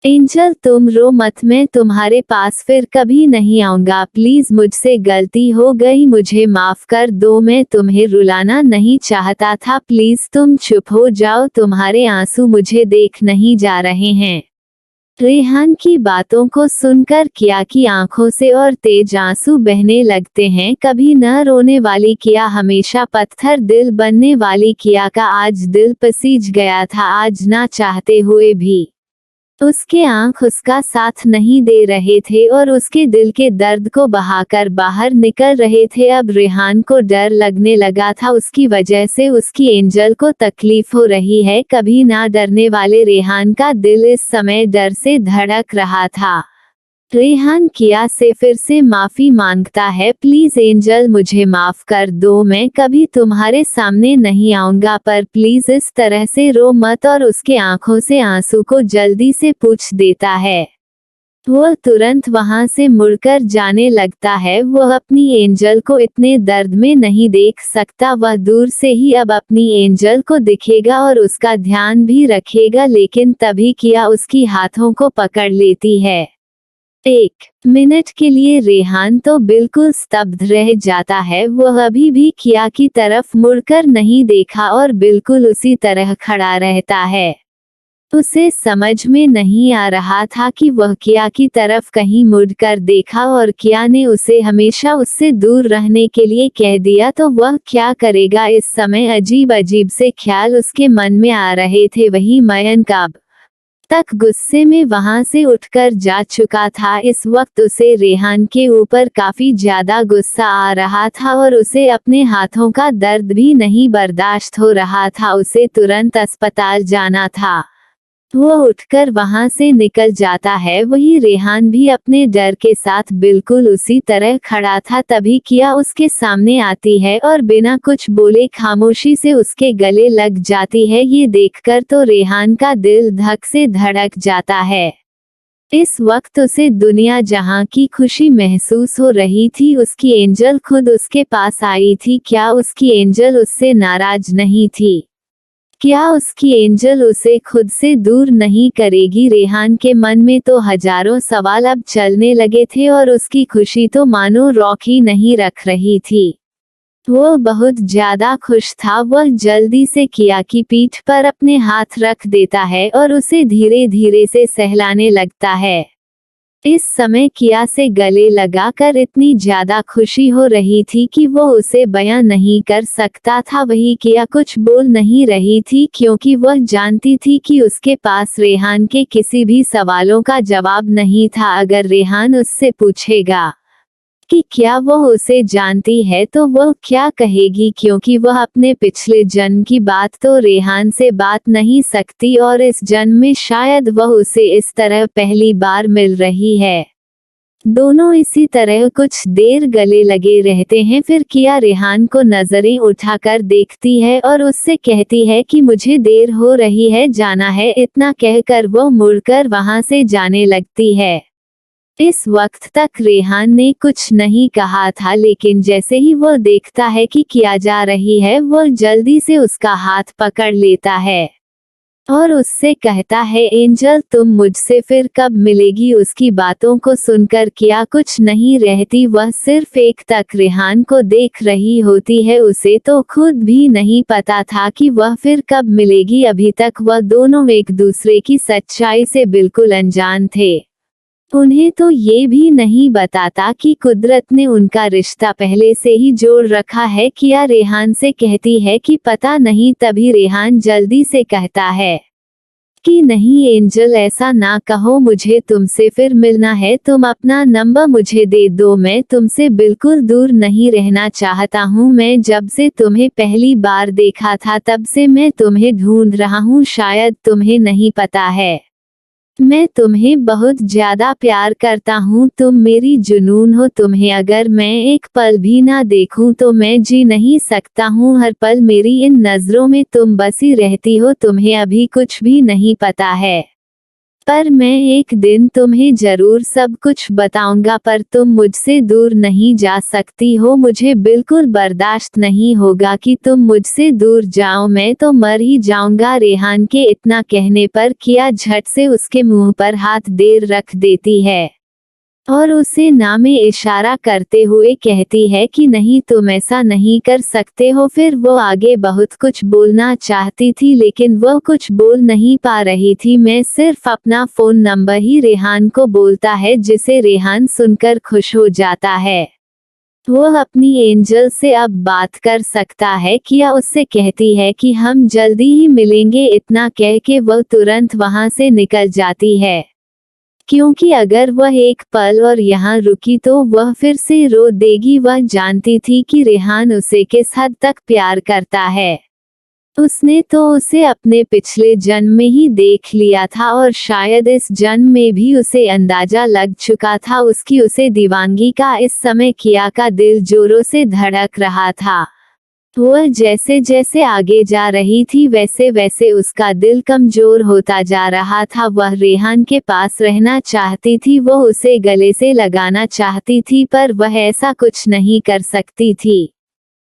एंजल तुम रो मत, मैं तुम्हारे पास फिर कभी नहीं आऊंगा। प्लीज मुझसे गलती हो गई, मुझे माफ कर दो। मैं तुम्हें रुलाना नहीं चाहता था। प्लीज तुम चुप हो जाओ, तुम्हारे आंसू मुझे देख नहीं जा रहे हैं। रेहान की बातों को सुनकर किया की आंखों से और तेज आंसू बहने लगते हैं। कभी न रोने वाली किया, हमेशा पत्थर दिल बनने वाली किया का आज दिल पसीज गया था। आज ना चाहते हुए भी उसके आंख उसका साथ नहीं दे रहे थे और उसके दिल के दर्द को बहाकर बाहर निकल रहे थे। अब रेहान को डर लगने लगा था, उसकी वजह से उसकी एंजल को तकलीफ हो रही है। कभी ना डरने वाले रेहान का दिल इस समय डर से धड़क रहा था। रेहान किया से फिर से माफी मांगता है, प्लीज एंजल मुझे माफ कर दो, मैं कभी तुम्हारे सामने नहीं आऊंगा, पर प्लीज इस तरह से रो मत। और उसके आंखों से आंसू को जल्दी से पोंछ देता है। वह तुरंत वहां से मुड़कर जाने लगता है। वह अपनी एंजल को इतने दर्द में नहीं देख सकता। वह दूर से ही अब अपनी एंजल को दिखेगा और उसका ध्यान भी रखेगा, लेकिन तभी किया उसकी हाथों को पकड़ लेती है। एक मिनट के लिए रेहान तो बिल्कुल स्तब्ध रह जाता है। वह अभी भी किया की तरफ मुड़कर नहीं देखा और बिल्कुल उसी तरह खड़ा रहता है। उसे समझ में नहीं आ रहा था कि वह किया की तरफ कहीं मुड़कर देखा और किया ने उसे हमेशा उससे दूर रहने के लिए कह दिया तो वह क्या करेगा। इस समय अजीब अजीब से ख्याल उसके मन में आ रहे थे। वही मयंक अब तक गुस्से में वहां से उठकर जा चुका था। इस वक्त उसे रेहान के ऊपर काफी ज्यादा गुस्सा आ रहा था और उसे अपने हाथों का दर्द भी नहीं बर्दाश्त हो रहा था। उसे तुरंत अस्पताल जाना था। वो उठकर वहां से निकल जाता है। वही रेहान भी अपने डर के साथ बिल्कुल उसी तरह खड़ा था। तभी किया उसके सामने आती है और बिना कुछ बोले खामोशी से उसके गले लग जाती है। ये देखकर तो रेहान का दिल धक से धड़क जाता है। इस वक्त उसे दुनिया जहां की खुशी महसूस हो रही थी। उसकी एंजल खुद उसके पास आई थी। क्या उसकी एंजल उससे नाराज नहीं थी? क्या उसकी एंजल उसे खुद से दूर नहीं करेगी? रेहान के मन में तो हजारों सवाल अब चलने लगे थे और उसकी खुशी तो मानो रॉक ही नहीं रख रही थी। वो बहुत ज्यादा खुश था। वह जल्दी से किया की पीठ पर अपने हाथ रख देता है और उसे धीरे धीरे से सहलाने लगता है। इस समय किया से गले लगाकर इतनी ज्यादा खुशी हो रही थी कि वो उसे बयां नहीं कर सकता था। वही किया कुछ बोल नहीं रही थी क्योंकि वह जानती थी कि उसके पास रेहान के किसी भी सवालों का जवाब नहीं था। अगर रेहान उससे पूछेगा कि क्या वह उसे जानती है तो वह क्या कहेगी, क्योंकि वह अपने पिछले जन्म की बात तो रेहान से बात नहीं सकती और इस जन्म में शायद वह उसे इस तरह पहली बार मिल रही है। दोनों इसी तरह कुछ देर गले लगे रहते हैं। फिर किया रेहान को नजरें उठाकर देखती है और उससे कहती है कि मुझे देर हो रही है, जाना है। इतना कहकर वो मुड़कर वहां से जाने लगती है। इस वक्त तक रेहान ने कुछ नहीं कहा था, लेकिन जैसे ही वो देखता है कि किया जा रही है, वो जल्दी से उसका हाथ पकड़ लेता है और उससे कहता है, एंजल तुम मुझसे फिर कब मिलेगी। उसकी बातों को सुनकर किया कुछ नहीं रहती। वह सिर्फ एक तक रेहान को देख रही होती है। उसे तो खुद भी नहीं पता था कि वह फिर कब मिलेगी। अभी तक वह दोनों एक दूसरे की सच्चाई से बिल्कुल अनजान थे। उन्हें तो ये भी नहीं बताता कि कुदरत ने उनका रिश्ता पहले से ही जोड़ रखा है। किया रेहान से कहती है कि पता नहीं, तभी रेहान जल्दी से कहता है कि नहीं एंजल, ऐसा ना कहो, मुझे तुमसे फिर मिलना है। तुम अपना नंबर मुझे दे दो, मैं तुमसे बिल्कुल दूर नहीं रहना चाहता हूँ। मैं जब से तुम्हें पहली बार देखा था तब से मैं तुम्हें ढूंढ रहा हूँ, शायद तुम्हें नहीं पता है। मैं तुम्हें बहुत ज्यादा प्यार करता हूँ, तुम मेरी जुनून हो। तुम्हें अगर मैं एक पल भी ना देखूं तो मैं जी नहीं सकता हूँ। हर पल मेरी इन नजरों में तुम बसी रहती हो। तुम्हें अभी कुछ भी नहीं पता है, पर मैं एक दिन तुम्हें जरूर सब कुछ बताऊंगा। पर तुम मुझसे दूर नहीं जा सकती हो। मुझे बिल्कुल बर्दाश्त नहीं होगा कि तुम मुझसे दूर जाओ, मैं तो मर ही जाऊंगा। रेहान के इतना कहने पर किया झट से उसके मुंह पर हाथ देर रख देती है और उसे ना में इशारा करते हुए कहती है कि नहीं, तुम ऐसा नहीं कर सकते हो। फिर वो आगे बहुत कुछ बोलना चाहती थी, लेकिन वो कुछ बोल नहीं पा रही थी। मैं सिर्फ अपना फोन नंबर ही रेहान को बोलता है, जिसे रेहान सुनकर खुश हो जाता है। वो अपनी एंजल से अब बात कर सकता है। किया उससे कहती है कि हम जल्दी ही मिलेंगे। इतना कह के वह तुरंत वहां से निकल जाती है, क्योंकि अगर वह एक पल और यहाँ रुकी तो वह फिर से रो देगी। वह जानती थी कि रेहान उसे किस हद तक प्यार करता है। उसने तो उसे अपने पिछले जन्म में ही देख लिया था और शायद इस जन्म में भी उसे अंदाजा लग चुका था उसकी उसे दीवानगी का। इस समय किया का दिल जोरों से धड़क रहा था। वह जैसे जैसे आगे जा रही थी वैसे वैसे उसका दिल कमजोर होता जा रहा था। वह रेहान के पास रहना चाहती थी, वो उसे गले से लगाना चाहती थी, पर वह ऐसा कुछ नहीं कर सकती थी।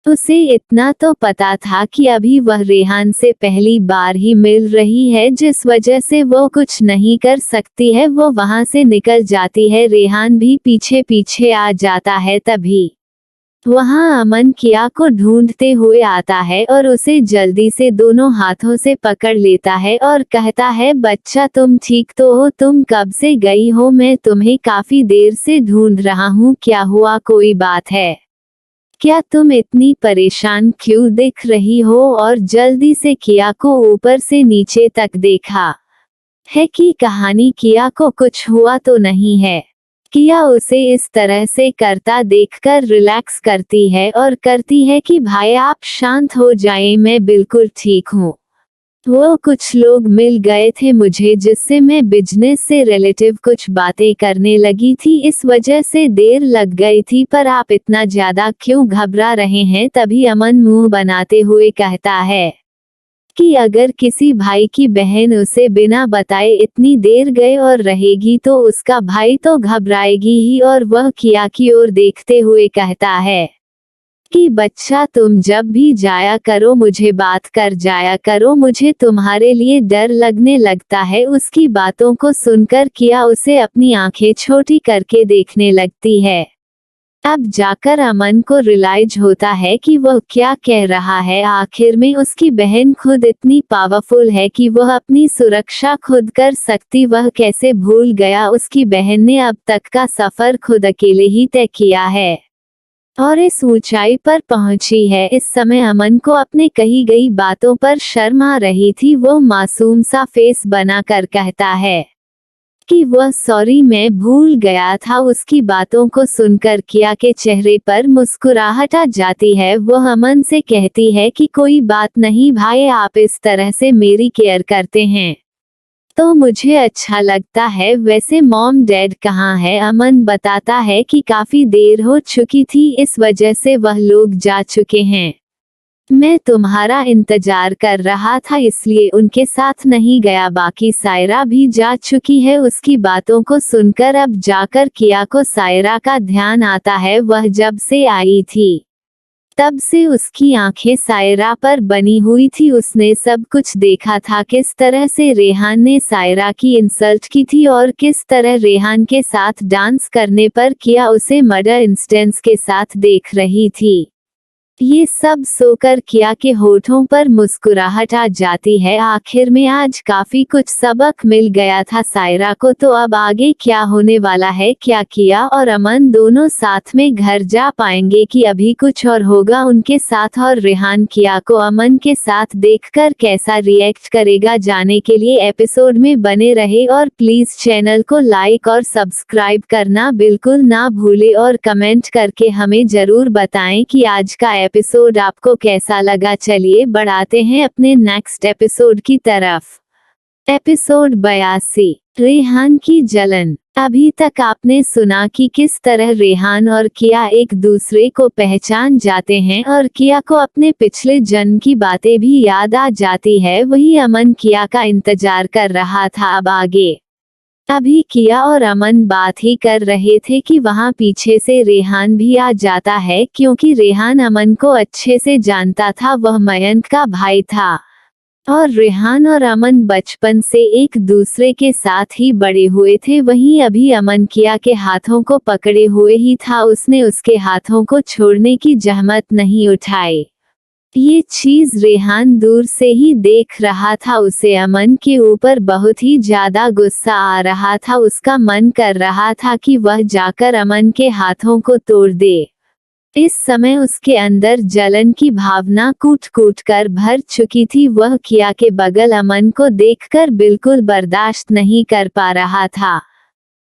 उसे इतना तो पता था कि अभी वह रेहान से पहली बार ही मिल रही है, जिस वजह से वो कुछ नहीं कर सकती है। वो वहां से निकल जाती है, रेहान भी पीछे पीछे आ जाता है। तभी वहां अमन किया को ढूंढते हुए आता है और उसे जल्दी से दोनों हाथों से पकड़ लेता है और कहता है, बच्चा तुम ठीक तो हो? तुम कब से गई हो? मैं तुम्हें काफी देर से ढूंढ रहा हूँ। क्या हुआ, कोई बात है क्या? तुम इतनी परेशान क्यों दिख रही हो? और जल्दी से किया को ऊपर से नीचे तक देखा है कि कहानी किया को कुछ हुआ तो नहीं है। किया उसे इस तरह से करता देखकर रिलैक्स करती है और करती है कि भाई आप शांत हो जाएं, मैं बिल्कुल ठीक हूँ। वो कुछ लोग मिल गए थे मुझे, जिससे मैं बिजनेस से रिलेटिव कुछ बातें करने लगी थी, इस वजह से देर लग गई थी। पर आप इतना ज्यादा क्यों घबरा रहे हैं? तभी अमन मुंह बनाते हुए कहता है कि अगर किसी भाई की बहन उसे बिना बताए इतनी देर गए और रहेगी तो उसका भाई तो घबराएगी ही। और वह किया की ओर देखते हुए कहता है कि बच्चा तुम जब भी जाया करो मुझे बात कर जाया करो, मुझे तुम्हारे लिए डर लगने लगता है। उसकी बातों को सुनकर किया उसे अपनी आंखें छोटी करके देखने लगती है। अब जाकर अमन को रियलाइज होता है कि वह क्या कह रहा है। आखिर में उसकी बहन खुद इतनी पावरफुल है कि वह अपनी सुरक्षा खुद कर सकती। वह कैसे भूल गया, उसकी बहन ने अब तक का सफर खुद अकेले ही तय किया है और इस ऊंचाई पर पहुंची है। इस समय अमन को अपने कही गई बातों पर शर्म आ रही थी। वो मासूम सा फेस बनाकर कहता है कि वह सॉरी, मैं भूल गया था। उसकी बातों को सुनकर किया के चेहरे पर मुस्कुराहट आ जाती है। वह अमन से कहती है कि कोई बात नहीं भाई, आप इस तरह से मेरी केयर करते हैं तो मुझे अच्छा लगता है। वैसे मॉम डैड कहाँ है? अमन बताता है कि काफी देर हो चुकी थी, इस वजह से वह लोग जा चुके हैं। मैं तुम्हारा इंतजार कर रहा था इसलिए उनके साथ नहीं गया। बाकी सायरा भी जा चुकी है। उसकी बातों को सुनकर अब जाकर किया को सायरा का ध्यान आता है। वह जब से आई थी तब से उसकी आंखें सायरा पर बनी हुई थी। उसने सब कुछ देखा था, किस तरह से रेहान ने सायरा की इंसल्ट की थी और किस तरह रेहान के साथ डांस करने पर किया उसे मर्डर इंस्टेंस के साथ देख रही थी। ये सब सोकर किया के होठों पर मुस्कुराहट आ जाती है। आखिर में आज काफी कुछ सबक मिल गया था सायरा को, तो अब आगे क्या होने वाला है? क्या किया और अमन दोनों साथ में घर जा पाएंगे कि अभी कुछ और होगा उनके साथ? और रेहान किया को अमन के साथ देखकर कैसा रिएक्ट करेगा, जाने के लिए एपिसोड में बने रहे और प्लीज चैनल को लाइक और सब्सक्राइब करना बिल्कुल ना भूले और कमेंट करके हमें जरूर बताएं कि आज का एपिसोड आपको कैसा लगा। चलिए बढ़ाते हैं अपने नेक्स्ट एपिसोड की तरफ। एपिसोड 82, रेहान की जलन। अभी तक आपने सुना कि किस तरह रेहान और किया एक दूसरे को पहचान जाते हैं और किया को अपने पिछले जन्म की बातें भी याद आ जाती है। वही अमन किया का इंतजार कर रहा था। अब आगे अभी किया और अमन बात ही कर रहे थे कि वहां पीछे से रेहान भी आ जाता है, क्योंकि रेहान अमन को अच्छे से जानता था। वह मयंक का भाई था और रेहान और अमन बचपन से एक दूसरे के साथ ही बड़े हुए थे। वहीं अभी अमन किया के हाथों को पकड़े हुए ही था, उसने उसके हाथों को छोड़ने की जहमत नहीं उठाई। ये चीज रेहान दूर से ही देख रहा था। उसे अमन के ऊपर बहुत ही ज्यादा गुस्सा आ रहा था। उसका मन कर रहा था कि वह जाकर अमन के हाथों को तोड़ दे। इस समय उसके अंदर जलन की भावना कूट कूट कर भर चुकी थी। वह किया के बगल अमन को देखकर बिल्कुल बर्दाश्त नहीं कर पा रहा था,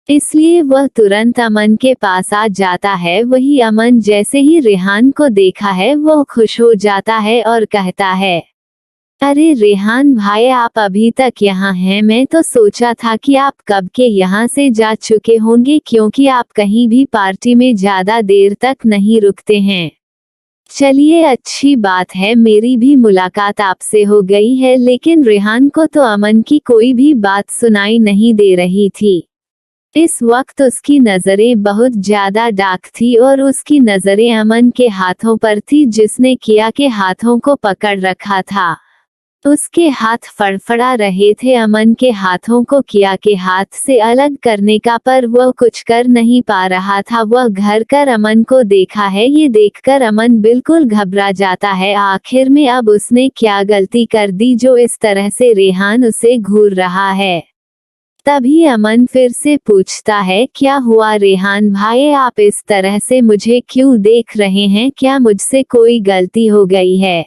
इसलिए वह तुरंत अमन के पास आ जाता है। वही अमन जैसे ही रेहान को देखा है वो खुश हो जाता है और कहता है, अरे रेहान भाई, आप अभी तक यहाँ हैं? मैं तो सोचा था कि आप कब के यहाँ से जा चुके होंगे, क्योंकि आप कहीं भी पार्टी में ज्यादा देर तक नहीं रुकते हैं। चलिए अच्छी बात है, मेरी भी मुलाकात आपसे हो गई है। लेकिन रेहान को तो अमन की कोई भी बात सुनाई नहीं दे रही थी। इस वक्त उसकी नजरें बहुत ज्यादा डार्क थी और उसकी नजरें अमन के हाथों पर थी, जिसने किया के हाथों को पकड़ रखा था। उसके हाथ फड़फड़ा रहे थे अमन के हाथों को किया के हाथ से अलग करने का, पर वह कुछ कर नहीं पा रहा था। वह घर कर अमन को देखा है। ये देखकर अमन बिल्कुल घबरा जाता है। आखिर में अब उसने क्या गलती कर दी जो इस तरह से रेहान उसे घूर रहा है? तभी अमन फिर से पूछता है, क्या हुआ रेहान भाई, आप इस तरह से मुझे क्यों देख रहे हैं? क्या मुझसे कोई गलती हो गई है?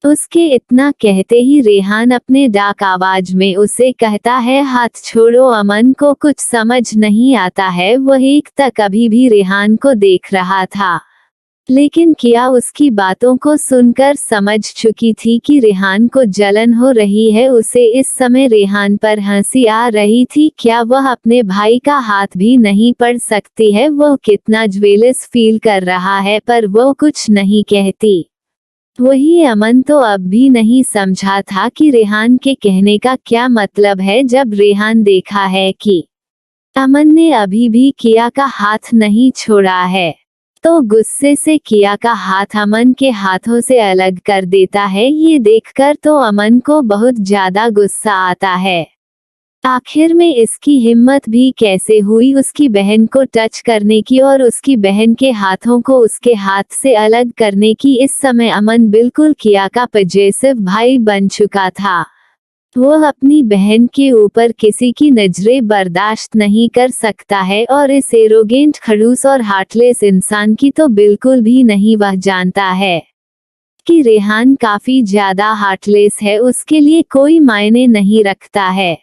उसके इतना कहते ही रेहान अपने डाक आवाज में उसे कहता है, हाथ छोड़ो। अमन को कुछ समझ नहीं आता है। वह एक तक अभी भी रेहान को देख रहा था, लेकिन किया उसकी बातों को सुनकर समझ चुकी थी कि रेहान को जलन हो रही है। उसे इस समय रेहान पर हंसी आ रही थी। क्या वह अपने भाई का हाथ भी नहीं पढ़ सकती है? वह कितना ज्वेलस फील कर रहा है, पर वो कुछ नहीं कहती। वही अमन तो अब भी नहीं समझा था कि रेहान के कहने का क्या मतलब है। जब रेहान देखा है कि अमन ने अभी भी किया का हाथ नहीं छोड़ा है, तो गुस्से से किया का हाथ अमन के हाथों से अलग कर देता है। ये देखकर तो अमन को बहुत ज्यादा गुस्सा आता है। आखिर में इसकी हिम्मत भी कैसे हुई उसकी बहन को टच करने की और उसकी बहन के हाथों को उसके हाथ से अलग करने की। इस समय अमन बिल्कुल किया का पजेसिव भाई बन चुका था। वो अपनी बहन के ऊपर किसी की नजरें बर्दाश्त नहीं कर सकता है और इस एरोगेंट, खड़ूस और हार्टलेस इंसान की तो बिल्कुल भी नहीं। वह जानता है कि रेहान काफी ज्यादा हार्टलेस है, उसके लिए कोई मायने नहीं रखता है।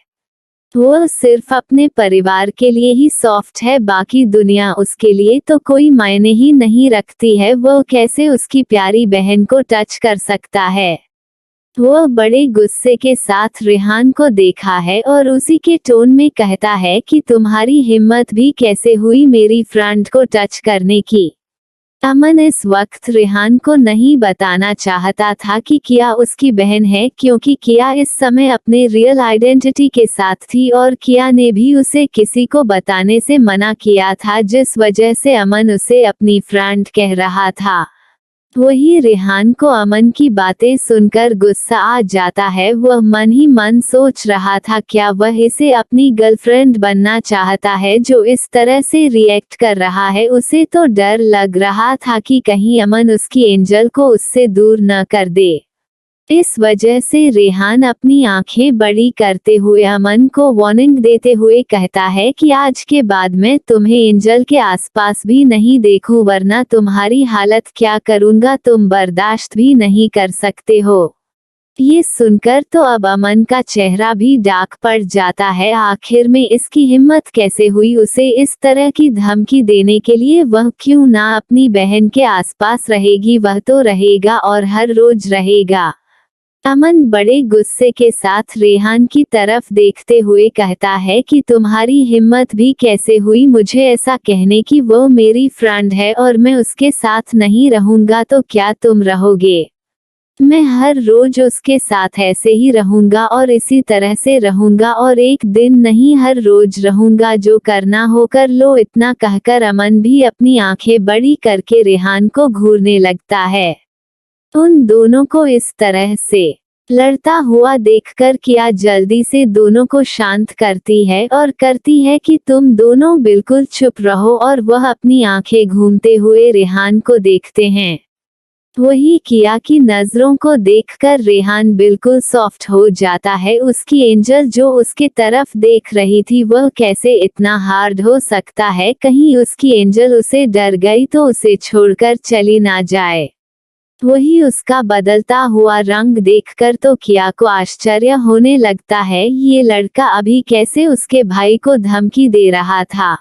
वो सिर्फ अपने परिवार के लिए ही सॉफ्ट है, बाकी दुनिया उसके लिए तो कोई मायने ही नहीं रखती है। वो कैसे उसकी प्यारी बहन को टच कर सकता है। वो बड़े गुस्से के साथ रेहान को देखा है और उसी के टोन में कहता है कि तुम्हारी हिम्मत भी कैसे हुई मेरी फ्रेंड को टच करने की। अमन इस वक्त रेहान को नहीं बताना चाहता था कि किया उसकी बहन है, क्योंकि किया इस समय अपने रियल आइडेंटिटी के साथ थी और किया ने भी उसे किसी को बताने से मना किया था, जिस वजह से अमन उसे अपनी फ्रेंड कह रहा था। वही रेहान को अमन की बातें सुनकर गुस्सा आ जाता है। वह मन ही मन सोच रहा था क्या वह इसे अपनी गर्लफ्रेंड बनना चाहता है जो इस तरह से रिएक्ट कर रहा है। उसे तो डर लग रहा था कि कहीं अमन उसकी एंजल को उससे दूर न कर दे। इस वजह से रेहान अपनी आंखें बड़ी करते हुए अमन को वार्निंग देते हुए कहता है कि आज के बाद मैं तुम्हें एंजल के आसपास भी नहीं देखूं, वरना तुम्हारी हालत क्या करूंगा तुम बर्दाश्त भी नहीं कर सकते हो। ये सुनकर तो अब अमन का चेहरा भी डार्क पड़ जाता है। आखिर में इसकी हिम्मत कैसे हुई उसे इस तरह की धमकी देने के लिए। वह क्यों ना अपनी बहन के आसपास रहेगी, वह तो रहेगा और हर रोज रहेगा। अमन बड़े गुस्से के साथ रेहान की तरफ देखते हुए कहता है कि तुम्हारी हिम्मत भी कैसे हुई मुझे ऐसा कहने की। वो मेरी फ्रेंड है और मैं उसके साथ नहीं रहूंगा तो क्या तुम रहोगे। मैं हर रोज उसके साथ ऐसे ही रहूंगा और इसी तरह से रहूंगा और एक दिन नहीं हर रोज रहूंगा, जो करना हो कर लो। इतना कहकर अमन भी अपनी आंखें बड़ी करके रेहान को घूरने लगता है। उन दोनों को इस तरह से लड़ता हुआ देखकर किया जल्दी से दोनों को शांत करती है और कहती है कि तुम दोनों बिल्कुल चुप रहो, और वह अपनी आंखें घूमते हुए रेहान को देखते हैं। वही किया की नजरों को देखकर रेहान बिल्कुल सॉफ्ट हो जाता है। उसकी एंजल जो उसके तरफ देख रही थी वह कैसे इतना हार्ड हो सकता है, कहीं उसकी एंजल उसे डर गई तो उसे छोड़कर चली ना जाए। वही उसका बदलता हुआ रंग देखकर तो किया को आश्चर्य होने लगता है। ये लड़का अभी कैसे उसके भाई को धमकी दे रहा था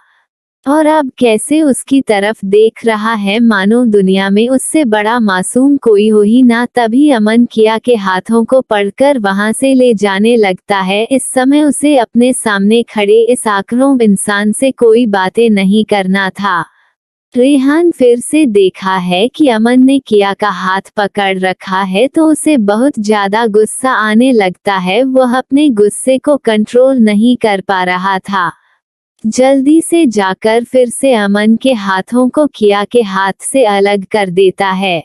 और अब कैसे उसकी तरफ देख रहा है, मानो दुनिया में उससे बड़ा मासूम कोई हो ही ना। तभी अमन किया के हाथों को पकड़कर वहां से ले जाने लगता है। इस समय उसे अपने सामने खड़े इस आखिरों इंसान से कोई बातें नहीं करना था। रेहान फिर से देखा है कि अमन ने किया का हाथ पकड़ रखा है तो उसे बहुत ज्यादा गुस्सा आने लगता है। वह अपने गुस्से को कंट्रोल नहीं कर पा रहा था। जल्दी से जाकर फिर से अमन के हाथों को किया के हाथ से अलग कर देता है।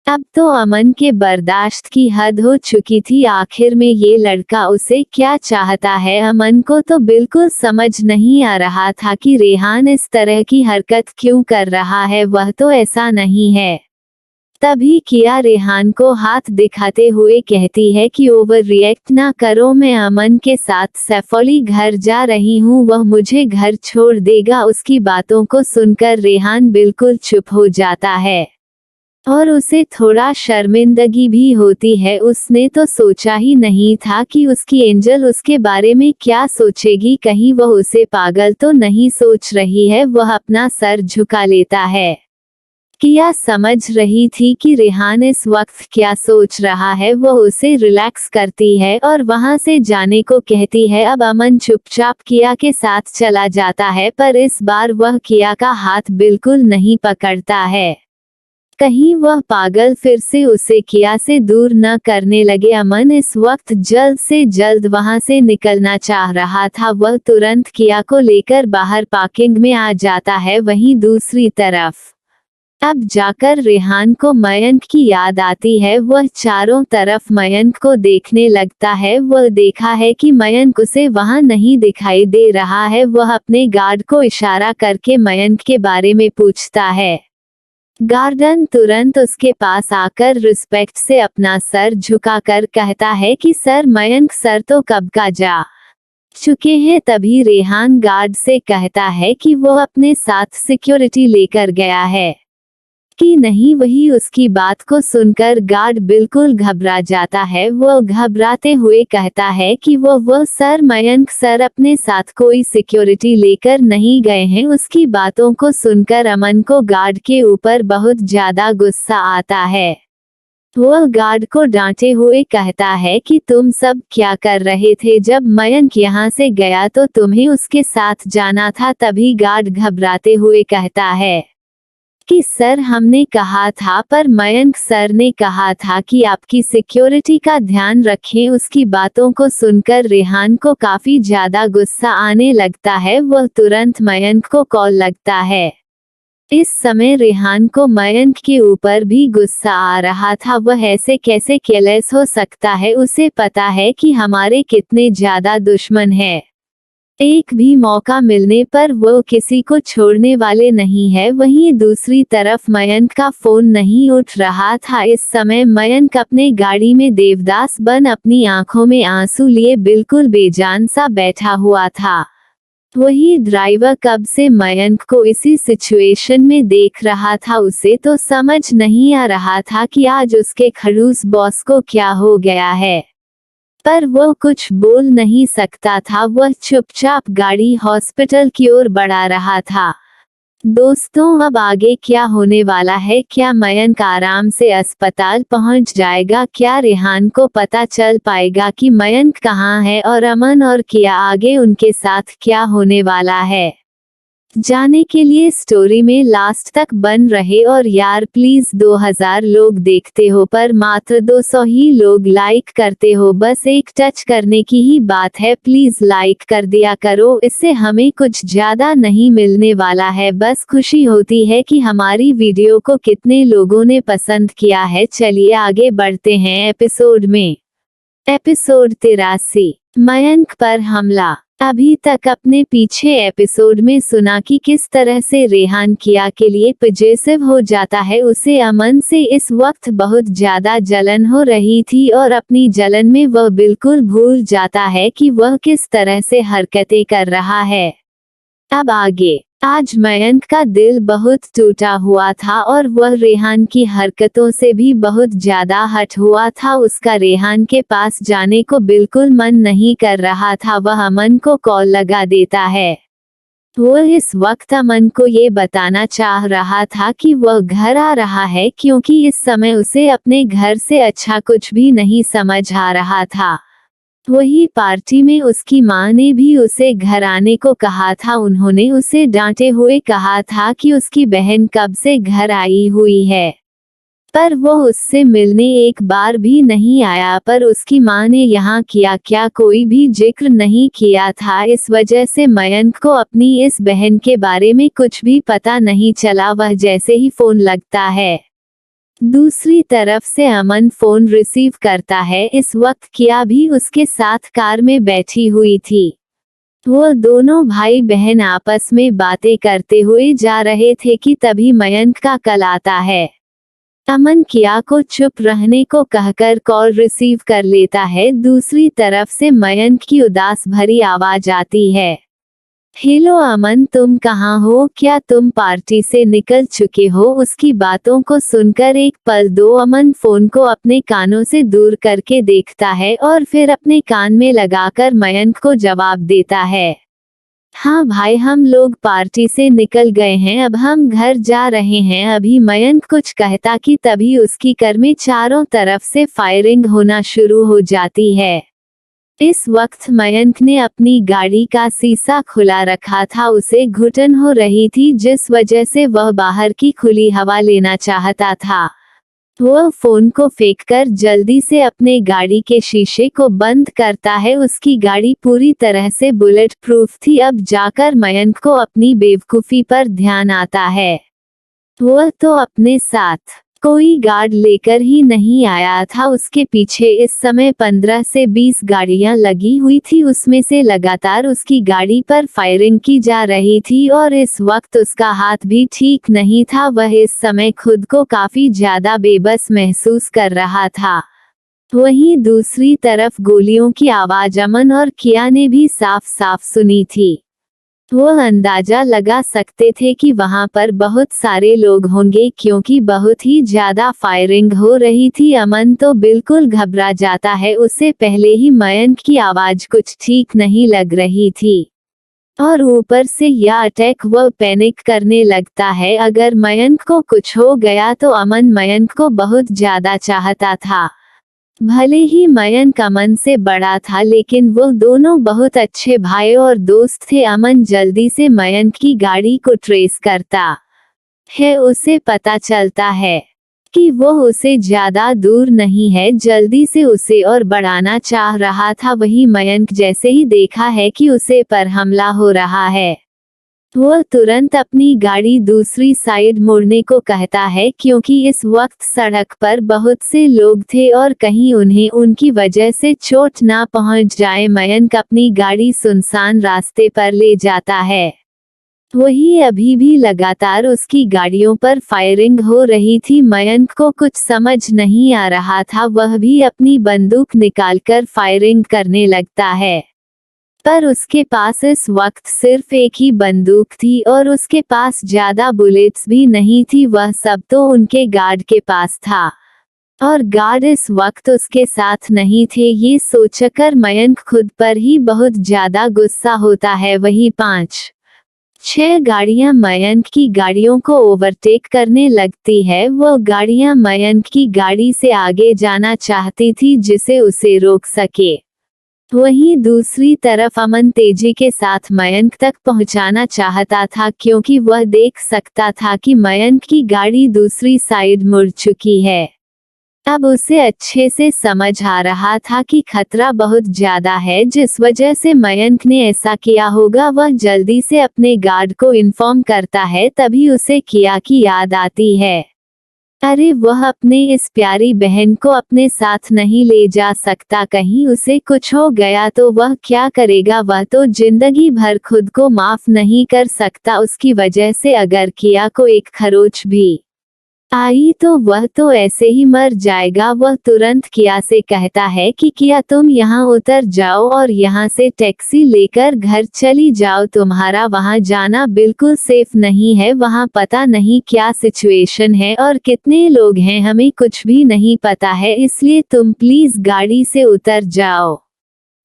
अब तो अमन के बर्दाश्त की हद हो चुकी थी। आखिर में ये लड़का उसे क्या चाहता है, अमन को तो बिल्कुल समझ नहीं आ रहा था कि रेहान इस तरह की हरकत क्यों कर रहा है। वह तो ऐसा नहीं है। तभी किया रेहान को हाथ दिखाते हुए कहती है कि ओवर रिएक्ट ना करो, मैं अमन के साथ सैफुली घर जा रही हूँ, वह मुझे घर छोड़ देगा। उसकी बातों को सुनकर रेहान बिल्कुल चुप हो जाता है और उसे थोड़ा शर्मिंदगी भी होती है। उसने तो सोचा ही नहीं था कि उसकी एंजल उसके बारे में क्या सोचेगी, कहीं वह उसे पागल तो नहीं सोच रही है। वह अपना सर झुका लेता है। किया समझ रही थी कि रेहान इस वक्त क्या सोच रहा है। वह उसे रिलैक्स करती है और वहां से जाने को कहती है। अब अमन चुपचाप किया के साथ चला जाता है, पर इस बार वह किया का हाथ बिल्कुल नहीं पकड़ता है। कहीं वह पागल फिर से उसे किया से दूर न करने लगे। अमन इस वक्त जल्द से जल्द वहां से निकलना चाह रहा था। वह तुरंत किया को लेकर बाहर पार्किंग में आ जाता है। वहीं दूसरी तरफ अब जाकर रेहान को मयंक की याद आती है। वह चारों तरफ मयंक को देखने लगता है। वह देखा है कि मयंक उसे वहां नहीं दिखाई दे रहा है। वह अपने गार्ड को इशारा करके मयंक के बारे में पूछता है। गार्डन तुरंत उसके पास आकर रिस्पेक्ट से अपना सर झुकाकर कहता है कि सर, मयंक सर तो कब का जा चुके हैं। तभी रेहान गार्ड से कहता है कि वो अपने साथ सिक्योरिटी लेकर गया है कि नहीं। वही उसकी बात को सुनकर गार्ड बिल्कुल घबरा जाता है। वो घबराते हुए कहता है कि वो सर, मयंक सर अपने साथ कोई सिक्योरिटी लेकर नहीं गए हैं। उसकी बातों को सुनकर अमन को गार्ड के ऊपर बहुत ज्यादा गुस्सा आता है। वो गार्ड को डांटे हुए कहता है कि तुम सब क्या कर रहे थे? जब मयंक यहाँ से गया तो तुम्हें उसके साथ जाना था। तभी गार्ड घबराते हुए कहता है कि सर, हमने कहा था, पर मयंक सर ने कहा था कि आपकी सिक्योरिटी का ध्यान रखें। उसकी बातों को सुनकर रेहान को काफी ज्यादा गुस्सा आने लगता है। वह तुरंत मयंक को कॉल लगता है। इस समय रेहान को मयंक के ऊपर भी गुस्सा आ रहा था। वह ऐसे कैसे केयरलेस हो सकता है? उसे पता है कि हमारे कितने ज्यादा दुश्मन हैं। एक भी मौका मिलने पर वो किसी को छोड़ने वाले नहीं है। वहीं दूसरी तरफ मयंक का फोन नहीं उठ रहा था। इस समय मयंक अपने गाड़ी में देवदास बन अपनी आंखों में आंसू लिए बिल्कुल बेजान सा बैठा हुआ था। वही ड्राइवर कब से मयंक को इसी सिचुएशन में देख रहा था। उसे तो समझ नहीं आ रहा था कि आज उसके खड़ूस बॉस को क्या हो गया है, पर वो कुछ बोल नहीं सकता था। वह चुपचाप गाड़ी हॉस्पिटल की ओर बढ़ा रहा था। दोस्तों, अब आगे क्या होने वाला है? क्या मयंक आराम से अस्पताल पहुंच जाएगा? क्या रेहान को पता चल पाएगा कि मयंक कहाँ है? और अमन और किया आगे उनके साथ क्या होने वाला है? जाने के लिए स्टोरी में लास्ट तक बन रहे। और यार प्लीज, 2000 लोग देखते हो पर मात्र 200 ही लोग लाइक करते हो। बस एक टच करने की ही बात है, प्लीज लाइक कर दिया करो। इससे हमें कुछ ज्यादा नहीं मिलने वाला है, बस खुशी होती है कि हमारी वीडियो को कितने लोगों ने पसंद किया है। चलिए आगे बढ़ते हैं एपिसोड में। एपिसोड 83, मयंक पर हमला। अभी तक अपने पीछे एपिसोड में सुना कि किस तरह से रेहान किया के लिए पजेसिव हो जाता है। उसे अमन से इस वक्त बहुत ज्यादा जलन हो रही थी और अपनी जलन में वह बिल्कुल भूल जाता है कि वह किस तरह से हरकतें कर रहा है। अब आगे। आज मयंक का दिल बहुत टूटा हुआ था और वह रेहान की हरकतों से भी बहुत ज्यादा हट हुआ था। उसका रेहान के पास जाने को बिल्कुल मन नहीं कर रहा था। वह अमन को कॉल लगा देता है। वह इस वक्त अमन को ये बताना चाह रहा था कि वह घर आ रहा है, क्योंकि इस समय उसे अपने घर से अच्छा कुछ भी नहीं समझ आ रहा था। वही पार्टी में उसकी माँ ने भी उसे घर आने को कहा था। उन्होंने उसे डांटे हुए कहा था कि उसकी बहन कब से घर आई हुई है, पर वो उससे मिलने एक बार भी नहीं आया। पर उसकी माँ ने यहाँ किया क्या कोई भी जिक्र नहीं किया था। इस वजह से मयंक को अपनी इस बहन के बारे में कुछ भी पता नहीं चला। वह जैसे ही फोन लगता है, दूसरी तरफ से अमन फोन रिसीव करता है। इस वक्त किया भी उसके साथ कार में बैठी हुई थी। वो दोनों भाई बहन आपस में बातें करते हुए जा रहे थे कि तभी मयंक का कॉल आता है। अमन किया को चुप रहने को कहकर कॉल रिसीव कर लेता है। दूसरी तरफ से मयंक की उदास भरी आवाज आती है। हेलो अमन, तुम कहाँ हो? क्या तुम पार्टी से निकल चुके हो? उसकी बातों को सुनकर एक पल दो अमन फोन को अपने कानों से दूर करके देखता है और फिर अपने कान में लगाकर मयंक को जवाब देता है। हाँ भाई, हम लोग पार्टी से निकल गए हैं, अब हम घर जा रहे हैं। अभी मयंक कुछ कहता कि तभी उसकी कार में चारों तरफ से फायरिंग होना शुरू हो जाती है। इस वक्त मयंक ने अपनी गाड़ी का शीशा खुला रखा था। उसे घुटन हो रही थी, जिस वजह से वह बाहर की खुली हवा लेना चाहता था। वह फोन को फेंककर जल्दी से अपने गाड़ी के शीशे को बंद करता है। उसकी गाड़ी पूरी तरह से बुलेट प्रूफ थी। अब जाकर मयंक को अपनी बेवकूफ़ी पर ध्यान आता है। वह तो अपने साथ कोई गार्ड लेकर ही नहीं आया था। उसके पीछे इस समय 15 से 20 गाड़ियां लगी हुई थी, उसमें से लगातार उसकी गाड़ी पर फायरिंग की जा रही थी और इस वक्त उसका हाथ भी ठीक नहीं था। वह इस समय खुद को काफी ज्यादा बेबस महसूस कर रहा था। वहीं दूसरी तरफ गोलियों की आवाज अमन और किया ने भी साफ साफ सुनी थी। वो अंदाजा लगा सकते थे कि वहां पर बहुत सारे लोग होंगे क्योंकि बहुत ही ज्यादा फायरिंग हो रही थी। अमन तो बिल्कुल घबरा जाता है, उससे पहले ही मयंक की आवाज कुछ ठीक नहीं लग रही थी और ऊपर से यह अटैक, वो पैनिक करने लगता है। अगर मयंक को कुछ हो गया तो अमन मयंक को बहुत ज्यादा चाहता था। भले ही मयंक अमन से बड़ा था लेकिन वो दोनों बहुत अच्छे भाई और दोस्त थे। अमन जल्दी से मयंक की गाड़ी को ट्रेस करता है। उसे पता चलता है कि वो उसे ज्यादा दूर नहीं है, जल्दी से उसे और बढ़ाना चाह रहा था। वही मयंक जैसे ही देखा है कि उसे पर हमला हो रहा है, वह तुरंत अपनी गाड़ी दूसरी साइड मुड़ने को कहता है क्योंकि इस वक्त सड़क पर बहुत से लोग थे और कहीं उन्हें उनकी वजह से चोट ना पहुंच जाए। मयंक अपनी गाड़ी सुनसान रास्ते पर ले जाता है। वही अभी भी लगातार उसकी गाड़ियों पर फायरिंग हो रही थी। मयंक को कुछ समझ नहीं आ रहा था, वह भी अपनी बंदूक निकालकर फायरिंग करने लगता है। पर उसके पास इस वक्त सिर्फ एक ही बंदूक थी और उसके पास ज्यादा बुलेट्स भी नहीं थी। वह सब तो उनके गार्ड के पास था और गार्ड इस वक्त उसके साथ नहीं थे। ये सोचकर मयंक खुद पर ही बहुत ज्यादा गुस्सा होता है। वही 5-6 गाड़ियां मयंक की गाड़ियों को ओवरटेक करने लगती है। वो गाड़ियां मयंक की गाड़ी से आगे जाना चाहती थी जिसे उसे रोक सके। वहीं दूसरी तरफ अमन तेजी के साथ मयंक तक पहुंचाना चाहता था क्योंकि वह देख सकता था कि मयंक की गाड़ी दूसरी साइड मुड़ चुकी है। अब उसे अच्छे से समझ आ रहा था कि खतरा बहुत ज्यादा है, जिस वजह से मयंक ने ऐसा किया होगा। वह जल्दी से अपने गार्ड को इन्फॉर्म करता है, तभी उसे किया की याद आती है। अरे वह अपने इस प्यारी बहन को अपने साथ नहीं ले जा सकता, कहीं उसे कुछ हो गया तो वह क्या करेगा। वह तो जिंदगी भर खुद को माफ नहीं कर सकता। उसकी वजह से अगर किया को एक खरोच भी आई तो वह तो ऐसे ही मर जाएगा। वह तुरंत किया से कहता है कि किया तुम यहाँ उतर जाओ और यहाँ से टैक्सी लेकर घर चली जाओ। तुम्हारा वहाँ जाना बिल्कुल सेफ नहीं है, वहाँ पता नहीं क्या सिचुएशन है और कितने लोग हैं, हमें कुछ भी नहीं पता है, इसलिए तुम प्लीज गाड़ी से उतर जाओ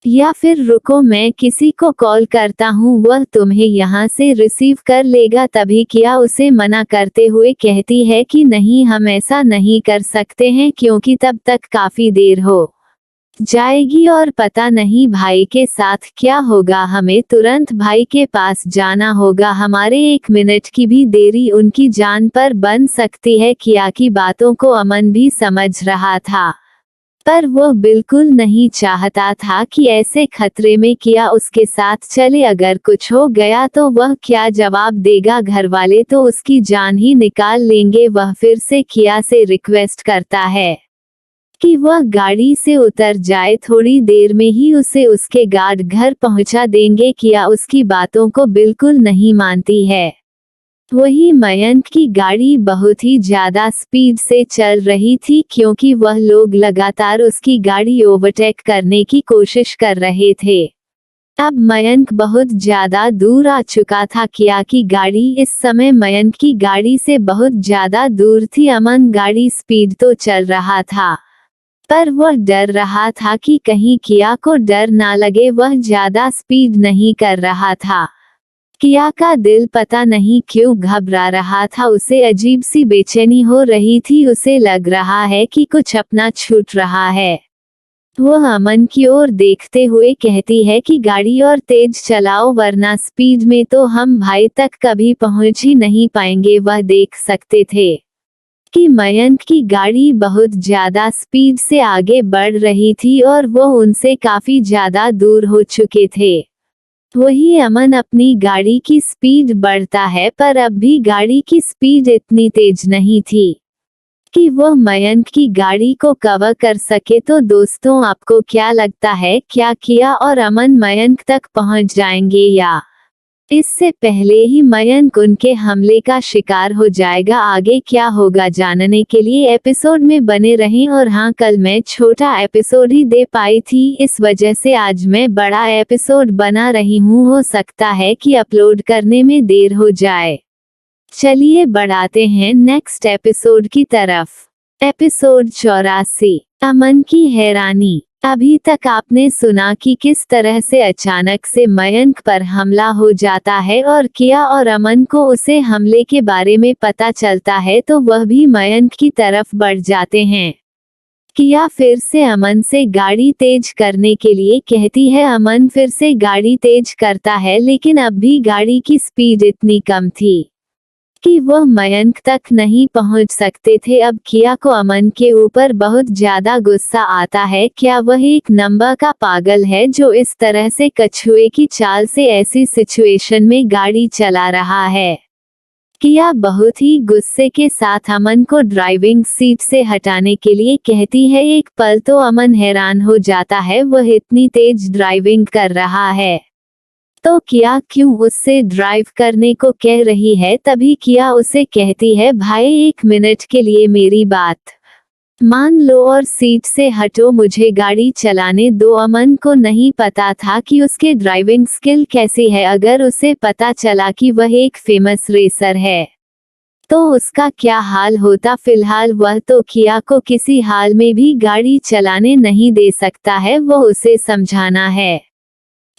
या फिर रुको, मैं किसी को कॉल करता हूँ, वह तुम्हें यहाँ से रिसीव कर लेगा। तभी किया उसे मना करते हुए कहती है कि नहीं, हम ऐसा नहीं कर सकते हैं क्योंकि तब तक काफी देर हो जाएगी और पता नहीं भाई के साथ क्या होगा। हमें तुरंत भाई के पास जाना होगा, हमारे 1 मिनट की भी देरी उनकी जान पर बन सकती है। किया की बातों को अमन भी समझ रहा था, पर वो बिल्कुल नहीं चाहता था कि ऐसे खतरे में किया उसके साथ चले। अगर कुछ हो गया तो वह क्या जवाब देगा, घर वाले तो उसकी जान ही निकाल लेंगे। वह फिर से किया से रिक्वेस्ट करता है कि वह गाड़ी से उतर जाए, थोड़ी देर में ही उसे उसके गार्ड घर पहुंचा देंगे। किया उसकी बातों को बिल्कुल नहीं मानती है। वही मयंक की गाड़ी बहुत ही ज्यादा स्पीड से चल रही थी क्योंकि वह लोग लगातार उसकी गाड़ी ओवरटेक करने की कोशिश कर रहे थे। अब मयंक बहुत ज्यादा दूर आ चुका था। किया की गाड़ी इस समय मयंक की गाड़ी से बहुत ज्यादा दूर थी। अमन गाड़ी स्पीड तो चल रहा था, पर वह डर रहा था कि कहीं किया को डर ना लगे। वह ज्यादा स्पीड नहीं कर रहा था। किया का दिल पता नहीं क्यों घबरा रहा था, उसे अजीब सी बेचैनी हो रही थी। उसे लग रहा है कि कुछ अपना छूट रहा है। वह अमन की ओर देखते हुए कहती है कि गाड़ी और तेज चलाओ, वरना स्पीड में तो हम भाई तक कभी पहुंच ही नहीं पाएंगे। वह देख सकते थे कि मयंक की गाड़ी बहुत ज्यादा स्पीड से आगे बढ़ रही थी और वो उनसे काफी ज्यादा दूर हो चुके थे। वही अमन अपनी गाड़ी की स्पीड बढ़ता है, पर अब भी गाड़ी की स्पीड इतनी तेज नहीं थी कि वह मयंक की गाड़ी को कवर कर सके। तो दोस्तों, आपको क्या लगता है, क्या किया और अमन मयंक तक पहुंच जाएंगे, या इससे पहले ही मयंक उनके हमले का शिकार हो जाएगा? आगे क्या होगा जानने के लिए एपिसोड में बने रहें। और हाँ, कल मैं छोटा एपिसोड ही दे पाई थी, इस वजह से आज मैं बड़ा एपिसोड बना रही हूँ। हो सकता है कि अपलोड करने में देर हो जाए। चलिए बढ़ाते हैं नेक्स्ट एपिसोड की तरफ। एपिसोड 84, अमन की हैरानी। अभी तक आपने सुना कि किस तरह से अचानक से मयंक पर हमला हो जाता है और किया और अमन को उसे हमले के बारे में पता चलता है तो वह भी मयंक की तरफ बढ़ जाते हैं। किया फिर से अमन से गाड़ी तेज करने के लिए कहती है। अमन फिर से गाड़ी तेज करता है, लेकिन अब भी गाड़ी की स्पीड इतनी कम थी कि वह मयंक तक नहीं पहुंच सकते थे। अब किया को अमन के ऊपर बहुत ज्यादा गुस्सा आता है। क्या वह एक नंबर का पागल है जो इस तरह से कछुए की चाल से ऐसी सिचुएशन में गाड़ी चला रहा है? किया बहुत ही गुस्से के साथ अमन को ड्राइविंग सीट से हटाने के लिए कहती है। एक पल तो अमन हैरान हो जाता है, वह इतनी तेज ड्राइविंग कर रहा है तो किया क्यों उससे ड्राइव करने को कह रही है? तभी किया उसे कहती है, भाई 1 मिनट के लिए मेरी बात मान लो और सीट से हटो, मुझे गाड़ी चलाने दो। अमन को नहीं पता था कि उसके ड्राइविंग स्किल कैसी है। अगर उसे पता चला कि वह एक फेमस रेसर है तो उसका क्या हाल होता। फिलहाल वह तो किया को किसी हाल में भी गाड़ी चलाने नहीं दे सकता है। वह उसे समझाना है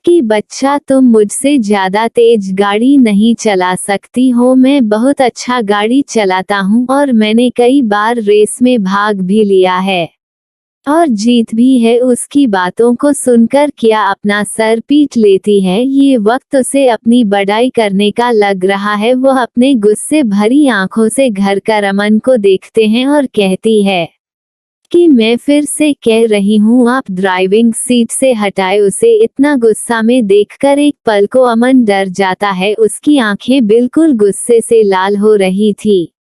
कि बच्चा, तुम मुझसे ज्यादा तेज गाड़ी नहीं चला सकती हो। मैं बहुत अच्छा गाड़ी चलाता हूँ और मैंने कई बार रेस में भाग भी लिया है और जीत भी है। उसकी बातों को सुनकर किया अपना सर पीट लेती है। ये वक्त उसे अपनी बड़ाई करने का लग रहा है। वह अपने गुस्से भरी आंखों से घर का अमन को देखते हैं और कहती है कि मैं फिर से कह रही हूँ, आप ड्राइविंग सीट से हटाए। उसे इतना गुस्सा में देखकर एक पल को अमन डर जाता है। उसकी आंखें बिल्कुल गुस्से से लाल हो रही थी।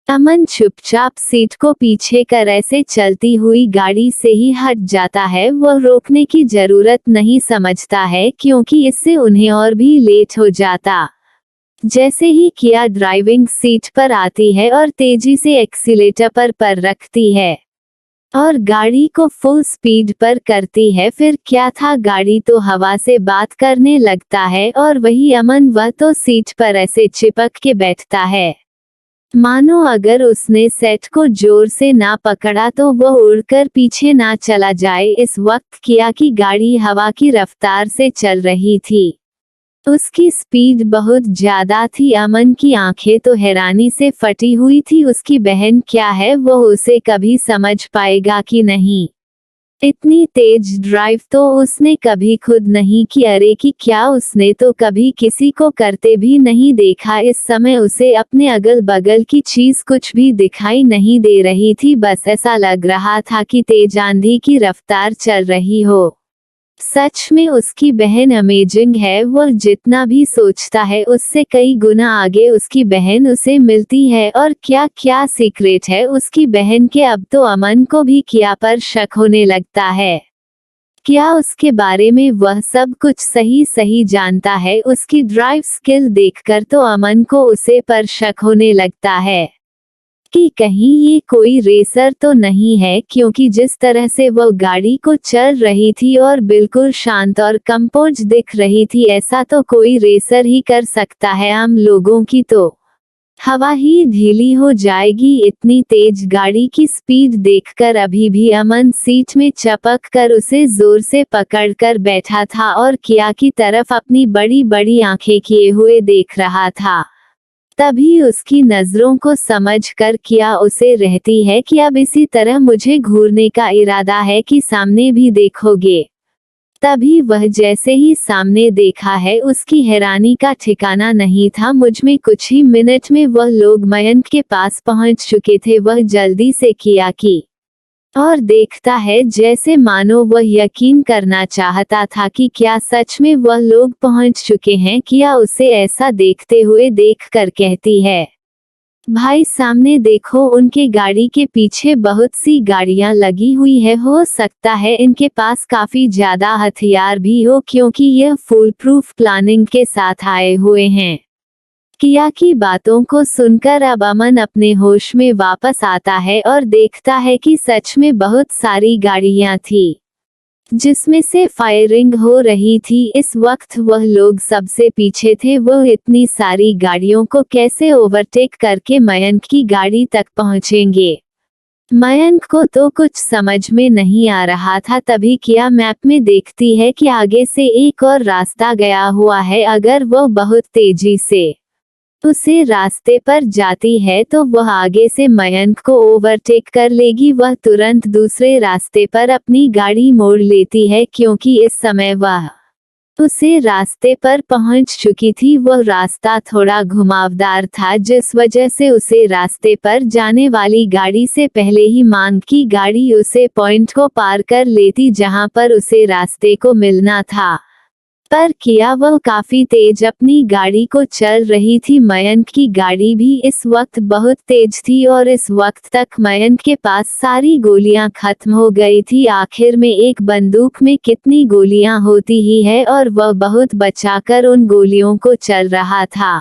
अमन चुपचाप सीट को पीछे कर ऐसे चलती हुई गाड़ी से ही हट जाता है। वह रोकने की जरूरत नहीं समझता है, क्योंकि इससे उन्हें और भी लेट हो जाता। जैसे ही किया ड्राइविंग सीट पर आती है और तेजी से एक्सीलेटर पर रखती है और गाड़ी को फुल स्पीड पर करती है। फिर क्या था, गाड़ी तो हवा से बात करने लगता है और वही अमन, वह तो सीट पर ऐसे चिपक के बैठता है मानो अगर उसने सेट को जोर से ना पकड़ा तो वह उड़कर पीछे ना चला जाए। इस वक्त किया की गाड़ी हवा की रफ्तार से चल रही थी। उसकी स्पीड बहुत ज्यादा थी। अमन की आंखें तो हैरानी से फटी हुई थी। उसकी बहन क्या है, वो उसे कभी समझ पाएगा कि नहीं? इतनी तेज ड्राइव तो उसने कभी खुद नहीं की। अरे कि क्या, उसने तो कभी किसी को करते भी नहीं देखा। इस समय उसे अपने अगल बगल की चीज कुछ भी दिखाई नहीं दे रही थी। बस ऐसा लग रहा था कि तेज आंधी की रफ्तार चल रही हो। सच में उसकी बहन अमेजिंग है। वह जितना भी सोचता है उससे कई गुना आगे उसकी बहन उसे मिलती है। और क्या क्या सीक्रेट है उसकी बहन के? अब तो अमन को भी किया पर शक होने लगता है। क्या उसके बारे में वह सब कुछ सही सही जानता है? उसकी ड्राइव स्किल देखकर तो अमन को उसे पर शक होने लगता है कि कहीं ये कोई रेसर तो नहीं है, क्योंकि जिस तरह से वह गाड़ी को चल रही थी और बिल्कुल शांत और कंपोज दिख रही थी, ऐसा तो कोई रेसर ही कर सकता है। आम लोगों की तो हवा ही ढीली हो जाएगी। इतनी तेज गाड़ी की स्पीड देखकर अभी भी अमन सीट में चपक कर उसे जोर से पकड़कर बैठा था और किया की तरफ अपनी बड़ी बड़ी आंखें किए हुए देख रहा था। तभी उसकी नजरों को समझकर किया उसे रहती है कि अब इसी तरह मुझे घूरने का इरादा है कि सामने भी देखोगे। तभी वह जैसे ही सामने देखा है, उसकी हैरानी का ठिकाना नहीं था। मुझमें कुछ ही मिनट में वह लोग मयंक के पास पहुंच चुके थे। वह जल्दी से किया कि और देखता है जैसे मानो वह यकीन करना चाहता था कि क्या सच में वह लोग पहुंच चुके हैं। किया उसे ऐसा देखते हुए देखकर कहती है, भाई सामने देखो, उनके गाड़ी के पीछे बहुत सी गाड़ियां लगी हुई है। हो सकता है इनके पास काफी ज्यादा हथियार भी हो, क्योंकि यह फुल प्रूफ प्लानिंग के साथ आए हुए हैं। किया की बातों को सुनकर अब अमन अपने होश में वापस आता है और देखता है कि सच में बहुत सारी गाड़ियां थी जिसमें से फायरिंग हो रही थी। इस वक्त वह लोग सबसे पीछे थे। वह इतनी सारी गाड़ियों को कैसे ओवरटेक करके मयंक की गाड़ी तक पहुंचेंगे। मयंक को तो कुछ समझ में नहीं आ रहा था। तभी किया मैप में देखती है कि आगे से एक और रास्ता गया हुआ है। अगर वह बहुत तेजी से उसे रास्ते पर जाती है तो वह आगे से मयंक को ओवरटेक कर लेगी। वह तुरंत दूसरे रास्ते पर अपनी गाड़ी मोड़ लेती है, क्योंकि इस समय वह उसे रास्ते पर पहुंच चुकी थी। वह रास्ता थोड़ा घुमावदार था, जिस वजह से उसे रास्ते पर जाने वाली गाड़ी से पहले ही मांग की गाड़ी उसे पॉइंट को पार कर लेती जहां पर उसे रास्ते को मिलना था। पर किया वह काफी तेज अपनी गाड़ी को चल रही थी। मयंक की गाड़ी भी इस वक्त बहुत तेज थी और इस वक्त तक मयंक के पास सारी गोलियां खत्म हो गई थी। आखिर में एक बंदूक में कितनी गोलियां होती ही है, और वह बहुत बचाकर उन गोलियों को चल रहा था,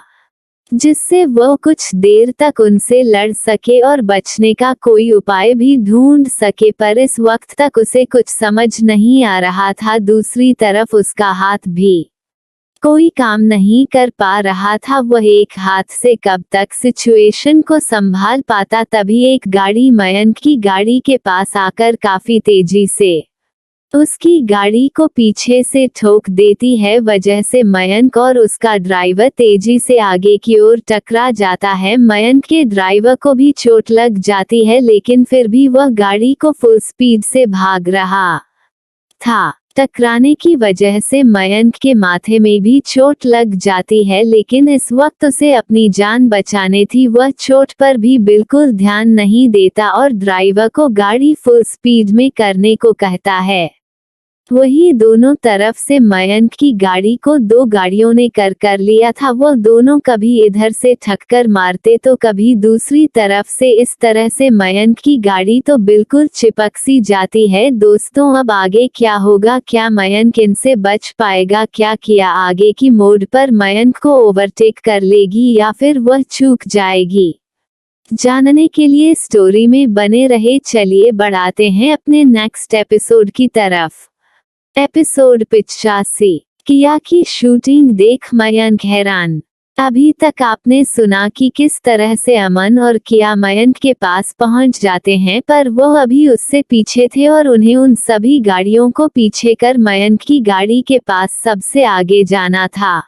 जिससे वह कुछ देर तक उनसे लड़ सके और बचने का कोई उपाय भी ढूंढ सके। पर इस वक्त तक उसे कुछ समझ नहीं आ रहा था। दूसरी तरफ उसका हाथ भी कोई काम नहीं कर पा रहा था। वह एक हाथ से कब तक सिचुएशन को संभाल पाता। तभी एक गाड़ी मयंक की गाड़ी के पास आकर काफी तेजी से उसकी गाड़ी को पीछे से ठोक देती है। वजह से मयंक और उसका ड्राइवर तेजी से आगे की ओर टकरा जाता है। मयंक के ड्राइवर को भी चोट लग जाती है, लेकिन फिर भी वह गाड़ी को फुल स्पीड से भाग रहा था। टकराने की वजह से मयंक के माथे में भी चोट लग जाती है, लेकिन इस वक्त उसे अपनी जान बचाने थी। वह चोट पर भी बिल्कुल ध्यान नहीं देता और ड्राइवर को गाड़ी फुल स्पीड में करने को कहता है। वही दोनों तरफ से मयंक की गाड़ी को दो गाड़ियों ने कर लिया था। वह दोनों कभी इधर से ठक्कर मारते तो कभी दूसरी तरफ से। इस तरह से मयंक की गाड़ी तो बिल्कुल चिपक सी जाती है। दोस्तों, अब आगे क्या होगा? क्या मयंक इनसे बच पाएगा? क्या किया आगे की मोड़ पर मयंक को ओवरटेक कर लेगी या फिर वह चूक जाएगी? जानने के लिए स्टोरी में बने रहे। चलिए बढ़ाते हैं अपने नेक्स्ट एपिसोड की तरफ। एपिसोड 85। किया की शूटिंग देख मयंक हैरान। अभी तक आपने सुना कि किस तरह से अमन और किया मयंक के पास पहुंच जाते हैं, पर वो अभी उससे पीछे थे और उन्हें उन सभी गाड़ियों को पीछे कर मयंक की गाड़ी के पास सबसे आगे जाना था।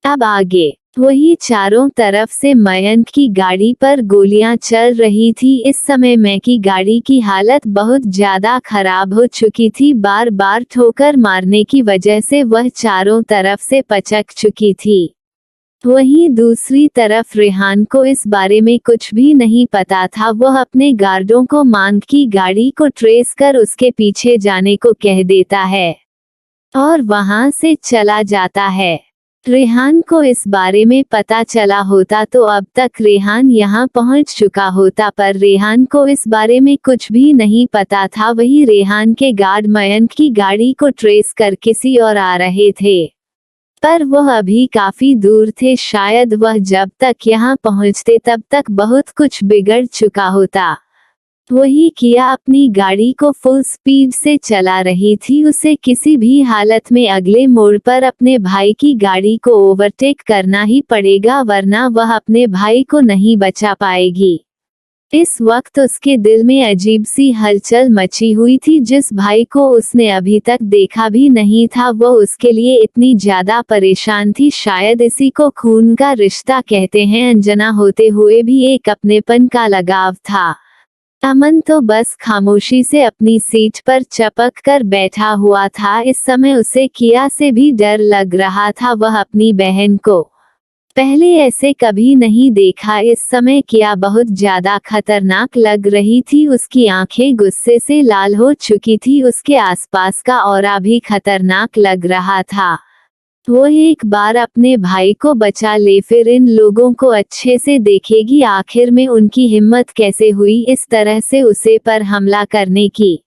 अब आगे वही चारों तरफ से मयंक की गाड़ी पर गोलियां चल रही थी। इस समय मैं की गाड़ी की हालत बहुत ज्यादा खराब हो चुकी थी। बार बार ठोकर मारने की वजह से वह चारों तरफ से पचक चुकी थी। वहीं दूसरी तरफ रेहान को इस बारे में कुछ भी नहीं पता था। वह अपने गार्डों को मांग की गाड़ी को ट्रेस कर उसके पीछे जाने को कह देता है और वहां से चला जाता है। रेहान को इस बारे में पता चला होता तो अब तक रेहान यहाँ पहुँच चुका होता, पर रेहान को इस बारे में कुछ भी नहीं पता था। वही रेहान के गार्ड मयंक की गाड़ी को ट्रेस कर किसी और आ रहे थे, पर वह अभी काफी दूर थे। शायद वह जब तक यहाँ पहुँचते तब तक बहुत कुछ बिगड़ चुका होता। वही किया अपनी गाड़ी को फुल स्पीड से चला रही थी। उसे किसी भी हालत में अगले मोड़ पर अपने भाई की गाड़ी को ओवरटेक करना ही पड़ेगा, वरना वह अपने भाई को नहीं बचा पाएगी। इस वक्त उसके दिल में अजीब सी हलचल मची हुई थी। जिस भाई को उसने अभी तक देखा भी नहीं था, वो उसके लिए इतनी ज्यादा परेशान थी। शायद इसी को खून का रिश्ता कहते हैं। अनजाना होते हुए भी एक अपनेपन का लगाव था। अमन तो बस खामोशी से अपनी सीट पर चपक कर बैठा हुआ था। इस समय उसे किया से भी डर लग रहा था। वह अपनी बहन को पहले ऐसे कभी नहीं देखा। इस समय किया बहुत ज्यादा खतरनाक लग रही थी। उसकी आंखें गुस्से से लाल हो चुकी थी। उसके आसपास का ऑरा भी खतरनाक लग रहा था। वो एक बार अपने भाई को बचा ले, फिर इन लोगों को अच्छे से देखेगी। आखिर में उनकी हिम्मत कैसे हुई इस तरह से उसे पर हमला करने की।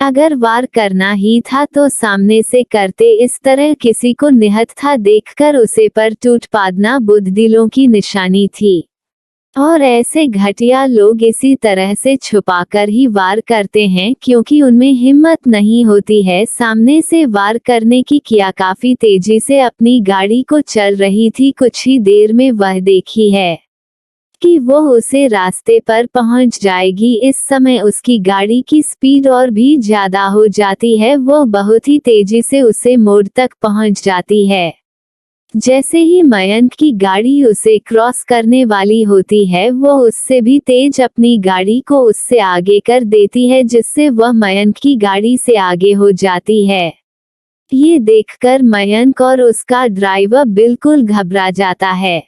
अगर वार करना ही था तो सामने से करते, इस तरह किसी को निहत था देखकर उसे पर टूट पादना बुज़दिलों की निशानी थी। और ऐसे घटिया लोग इसी तरह से छुपाकर ही वार करते हैं, क्योंकि उनमें हिम्मत नहीं होती है सामने से वार करने की। किया काफी तेजी से अपनी गाड़ी को चल रही थी। कुछ ही देर में वह देखी है कि वो उसे रास्ते पर पहुंच जाएगी। इस समय उसकी गाड़ी की स्पीड और भी ज्यादा हो जाती है। वो बहुत ही तेजी से उसे मोड़ तक पहुंच जाती है। जैसे ही मयंक की गाड़ी उसे क्रॉस करने वाली होती है, वो उससे भी तेज अपनी गाड़ी को उससे आगे कर देती है, जिससे वह मयंक की गाड़ी से आगे हो जाती है। ये देखकर मयंक और उसका ड्राइवर बिल्कुल घबरा जाता है,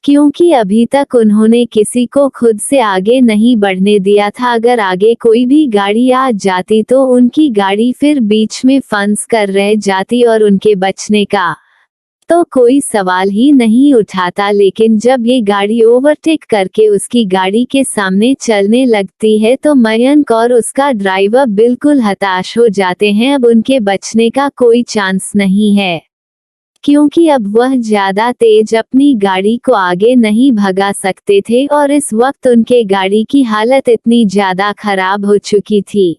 क्योंकि अभी तक उन्होंने किसी को खुद से आगे नहीं बढ़ने दिया था। अगर आगे कोई भी गाड़ी आ जाती तो उनकी गाड़ी फिर बीच में फंस कर रह जाती और उनके बचने का तो कोई सवाल ही नहीं उठाता। लेकिन जब ये गाड़ी ओवरटेक करके उसकी गाड़ी के सामने चलने लगती है तो मयंक और उसका ड्राइवर बिल्कुल हताश हो जाते हैं। अब उनके बचने का कोई चांस नहीं है, क्योंकि अब वह ज्यादा तेज अपनी गाड़ी को आगे नहीं भगा सकते थे और इस वक्त उनके गाड़ी की हालत इतनी ज्यादा खराब हो चुकी थी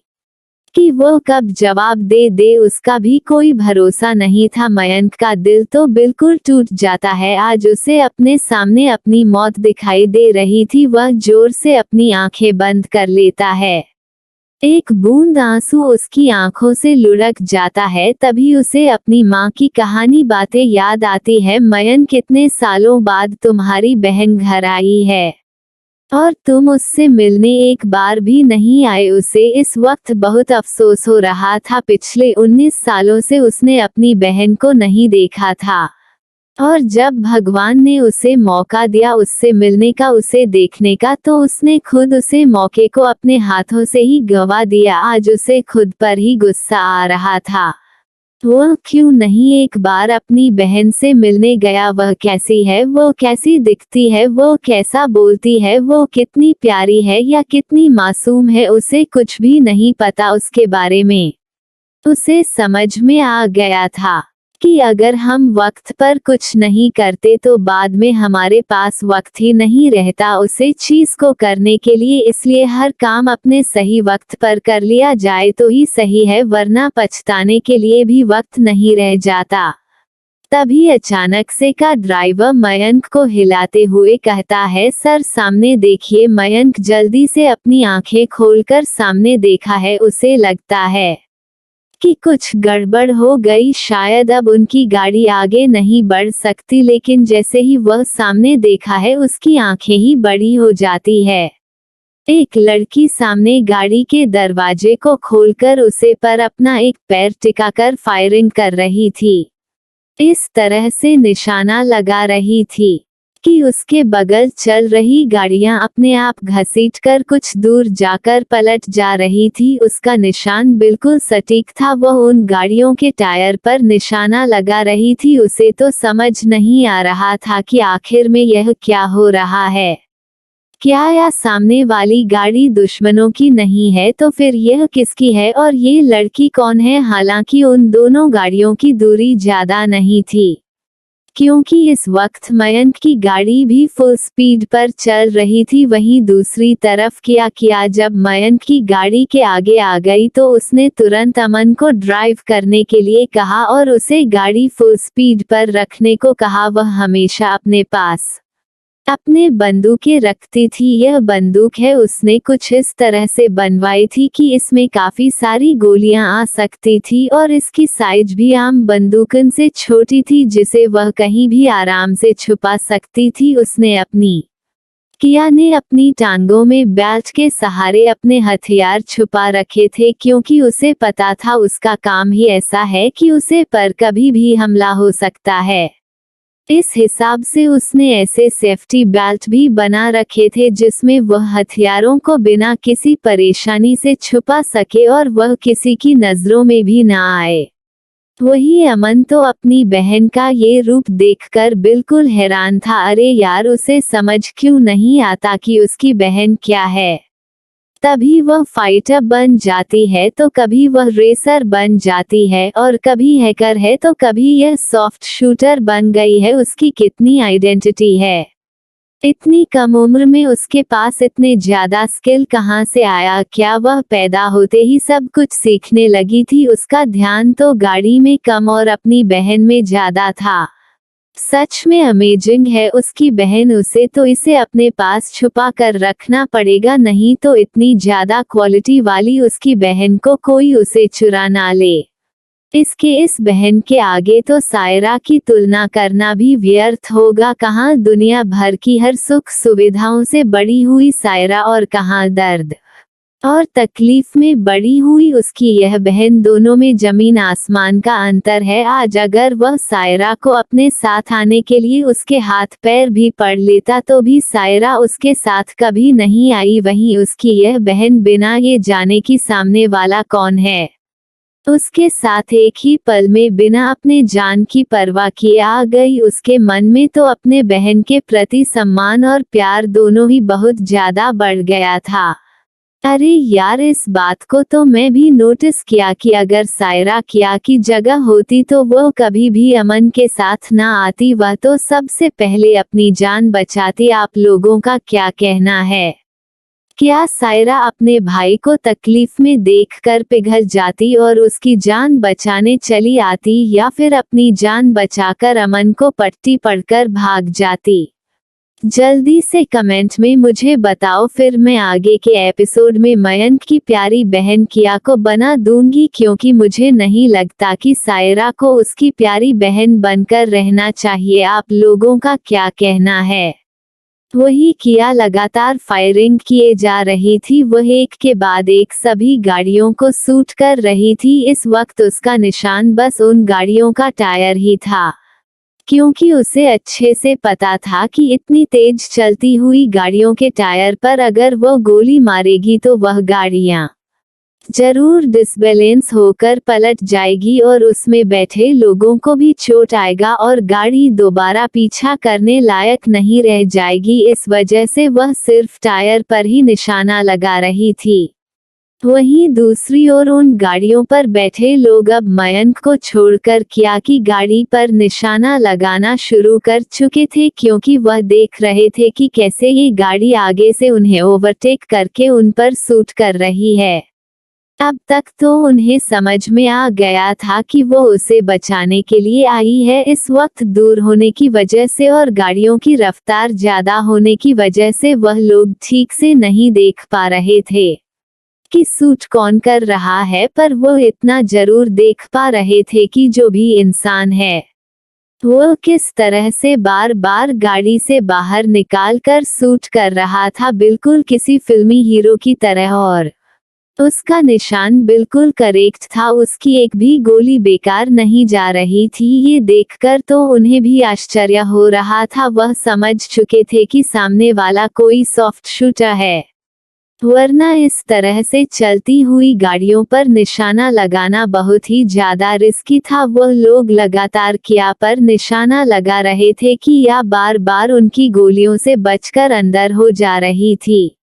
कि वो कब जवाब दे दे उसका भी कोई भरोसा नहीं था। मयंक का दिल तो बिल्कुल टूट जाता है। आज उसे अपने सामने अपनी मौत दिखाई दे रही थी। वह जोर से अपनी आंखें बंद कर लेता है। एक बूंद आंसू उसकी आंखों से लुढ़क जाता है। तभी उसे अपनी माँ की कहानी बातें याद आती है। मयंक, कितने सालों बाद तुम्हारी बहन घर आई है और तुम उससे मिलने एक बार भी नहीं आए। उसे इस वक्त बहुत अफसोस हो रहा था। पिछले 19 सालों से उसने अपनी बहन को नहीं देखा था और जब भगवान ने उसे मौका दिया उससे मिलने का, उसे देखने का, तो उसने खुद उसे मौके को अपने हाथों से ही गंवा दिया। आज उसे खुद पर ही गुस्सा आ रहा था। वह क्यों नहीं एक बार अपनी बहन से मिलने गया? वह कैसी है, वो कैसी दिखती है, वो कैसा बोलती है, वो कितनी प्यारी है या कितनी मासूम है, उसे कुछ भी नहीं पता उसके बारे में। उसे समझ में आ गया था कि अगर हम वक्त पर कुछ नहीं करते तो बाद में हमारे पास वक्त ही नहीं रहता उसे चीज को करने के लिए। इसलिए हर काम अपने सही वक्त पर कर लिया जाए तो ही सही है, वरना पछताने के लिए भी वक्त नहीं रह जाता। तभी अचानक से का ड्राइवर मयंक को हिलाते हुए कहता है, सर सामने देखिए। मयंक जल्दी से अपनी आंखें खोलकर सामने देखा है। उसे लगता है कि कुछ गड़बड़ हो गई, शायद अब उनकी गाड़ी आगे नहीं बढ़ सकती। लेकिन जैसे ही वह सामने देखा है उसकी आंखें ही बड़ी हो जाती है। एक लड़की सामने गाड़ी के दरवाजे को खोलकर उसे पर अपना एक पैर टिकाकर फायरिंग कर रही थी। इस तरह से निशाना लगा रही थी कि उसके बगल चल रही गाड़ियां अपने आप घसीटकर कुछ दूर जाकर पलट जा रही थी। उसका निशान बिल्कुल सटीक था। वह उन गाड़ियों के टायर पर निशाना लगा रही थी। उसे तो समझ नहीं आ रहा था कि आखिर में यह क्या हो रहा है। क्या या सामने वाली गाड़ी दुश्मनों की नहीं है तो फिर यह किसकी है और ये लड़की कौन है? हालांकि उन दोनों गाड़ियों की दूरी ज्यादा नहीं थी, क्योंकि इस वक्त मयंक की गाड़ी भी फुल स्पीड पर चल रही थी। वहीं दूसरी तरफ किया जब मयंक की गाड़ी के आगे आ गई तो उसने तुरंत अमन को ड्राइव करने के लिए कहा और उसे गाड़ी फुल स्पीड पर रखने को कहा। वह हमेशा अपने पास अपने बंदूकें रखती थी। यह बंदूक है उसने कुछ इस तरह से बनवाई थी कि इसमें काफी सारी गोलियां आ सकती थी और इसकी साइज भी आम बंदूकन से छोटी थी, जिसे वह कहीं भी आराम से छुपा सकती थी। किया ने अपनी टांगों में बेल्ट के सहारे अपने हथियार छुपा रखे थे, क्योंकि उसे पता था उसका काम ही ऐसा है कि उसे पर कभी भी हमला हो सकता है। इस हिसाब से उसने ऐसे सेफ्टी बेल्ट भी बना रखे थे जिसमें वह हथियारों को बिना किसी परेशानी से छुपा सके और वह किसी की नजरों में भी ना आए। वही अमन तो अपनी बहन का ये रूप देखकर बिल्कुल हैरान था। अरे यार, उसे समझ क्यों नहीं आता कि उसकी बहन क्या है। तभी वह फाइटर बन जाती है तो कभी वह रेसर बन जाती है और कभी हैकर है तो कभी यह सॉफ्ट शूटर बन गई है। उसकी कितनी आइडेंटिटी है। इतनी कम उम्र में उसके पास इतने ज्यादा स्किल कहाँ से आया। क्या वह पैदा होते ही सब कुछ सीखने लगी थी। उसका ध्यान तो गाड़ी में कम और अपनी बहन में ज्यादा था। सच में अमेजिंग है उसकी बहन। उसे तो इसे अपने पास छुपा कर रखना पड़ेगा, नहीं तो इतनी ज्यादा क्वालिटी वाली उसकी बहन को कोई उसे चुरा ना ले। इसके इस बहन के आगे तो सायरा की तुलना करना भी व्यर्थ होगा। कहाँ दुनिया भर की हर सुख सुविधाओं से बड़ी हुई सायरा और कहाँ दर्द और तकलीफ में बड़ी हुई उसकी यह बहन। दोनों में जमीन आसमान का अंतर है। आज अगर वह सायरा को अपने साथ आने के लिए उसके हाथ पैर भी पड़ लेता तो भी सायरा उसके साथ कभी नहीं आई। वहीं उसकी यह बहन बिना ये जाने कि सामने वाला कौन है, उसके साथ एक ही पल में बिना अपने जान की परवाह किए आ गई। उसके मन में तो अपने बहन के प्रति सम्मान और प्यार दोनों ही बहुत ज्यादा बढ़ गया था। अरे यार, इस बात को तो मैं भी नोटिस किया कि अगर सायरा किया की जगह होती तो वो कभी भी अमन के साथ ना आती। वह तो सबसे पहले अपनी जान बचाती। आप लोगों का क्या कहना है? क्या सायरा अपने भाई को तकलीफ में देखकर पिघल जाती और उसकी जान बचाने चली आती, या फिर अपनी जान बचाकर अमन को पट्टी पड़कर भाग जाती? जल्दी से कमेंट में मुझे बताओ, फिर मैं आगे के एपिसोड में मयंक की प्यारी बहन किया को बना दूंगी, क्योंकि मुझे नहीं लगता कि सायरा को उसकी प्यारी बहन बनकर रहना चाहिए। आप लोगों का क्या कहना है? वही किया लगातार फायरिंग किए जा रही थी। वह एक के बाद एक सभी गाड़ियों को शूट कर रही थी। इस वक्त उसका निशान बस उन गाड़ियों का टायर ही था, क्योंकि उसे अच्छे से पता था कि इतनी तेज चलती हुई गाड़ियों के टायर पर अगर वो गोली मारेगी तो वह गाड़ियां जरूर डिसबैलेंस होकर पलट जाएगी और उसमें बैठे लोगों को भी चोट आएगा और गाड़ी दोबारा पीछा करने लायक नहीं रह जाएगी। इस वजह से वह सिर्फ टायर पर ही निशाना लगा रही थी। वहीं दूसरी ओर उन गाड़ियों पर बैठे लोग अब मयंक को छोड़कर किया की गाड़ी पर निशाना लगाना शुरू कर चुके थे, क्योंकि वह देख रहे थे कि कैसे ये गाड़ी आगे से उन्हें ओवरटेक करके उन पर शूट कर रही है। अब तक तो उन्हें समझ में आ गया था कि वो उसे बचाने के लिए आई है। इस वक्त दूर होने की वजह से और गाड़ियों की रफ्तार ज्यादा होने की वजह से वह लोग ठीक से नहीं देख पा रहे थे कि शूट कौन कर रहा है, पर वो इतना जरूर देख पा रहे थे कि जो भी इंसान है वो किस तरह से बार बार गाड़ी से बाहर निकाल कर शूट कर रहा था, बिल्कुल किसी फिल्मी हीरो की तरह। और उसका निशान बिल्कुल करेक्ट था। उसकी एक भी गोली बेकार नहीं जा रही थी। ये देखकर तो उन्हें भी आश्चर्य हो रहा था। वह समझ चुके थे कि सामने वाला कोई सॉफ्ट शूटर है, वरना इस तरह से चलती हुई गाड़ियों पर निशाना लगाना बहुत ही ज्यादा रिस्की था। वह लोग लगातार किया पर निशाना लगा रहे थे कि या बार बार उनकी गोलियों से बचकर अंदर हो जा रही थी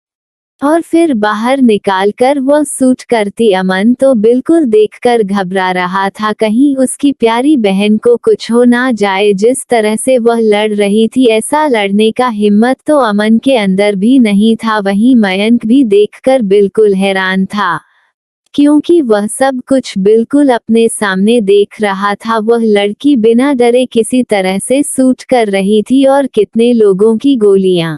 और फिर बाहर निकालकर वह शूट करती। अमन तो बिल्कुल देखकर घबरा रहा था, कहीं उसकी प्यारी बहन को कुछ हो ना जाए। जिस तरह से वह लड़ रही थी, ऐसा लड़ने का हिम्मत तो अमन के अंदर भी नहीं था। वहीं मयंक भी देखकर बिल्कुल हैरान था, क्योंकि वह सब कुछ बिल्कुल अपने सामने देख रहा था। वह लड़की बिना डरे किसी तरह से शूट कर रही थी और कितने लोगों की गोलियां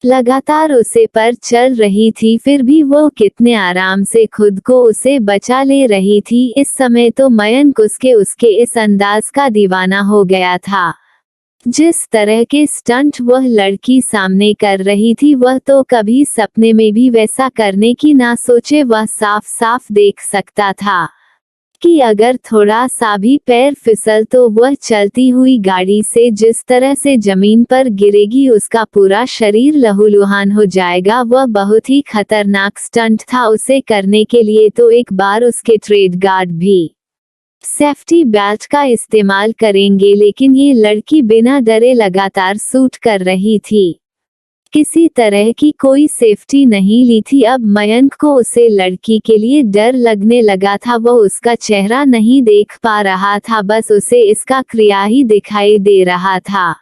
लगातार उसे पर चल रही थी, फिर भी वो कितने आराम से खुद को उसे बचा ले रही थी। इस समय तो मयंक उसके इस अंदाज का दीवाना हो गया था। जिस तरह के स्टंट वह लड़की सामने कर रही थी, वह तो कभी सपने में भी वैसा करने की ना सोचे। वह साफ साफ देख सकता था कि अगर थोड़ा सा भी पैर फिसल तो वह चलती हुई गाड़ी से जिस तरह से जमीन पर गिरेगी उसका पूरा शरीर लहूलुहान हो जाएगा। वह बहुत ही खतरनाक स्टंट था। उसे करने के लिए तो एक बार उसके ट्रेड गार्ड भी सेफ्टी बेल्ट का इस्तेमाल करेंगे, लेकिन ये लड़की बिना डरे लगातार शूट कर रही थी। किसी तरह की कोई सेफ्टी नहीं ली थी। अब मयंक को उसे लड़की के लिए डर लगने लगा था। वो उसका चेहरा नहीं देख पा रहा था, बस उसे इसका क्रिया ही दिखाई दे रहा था।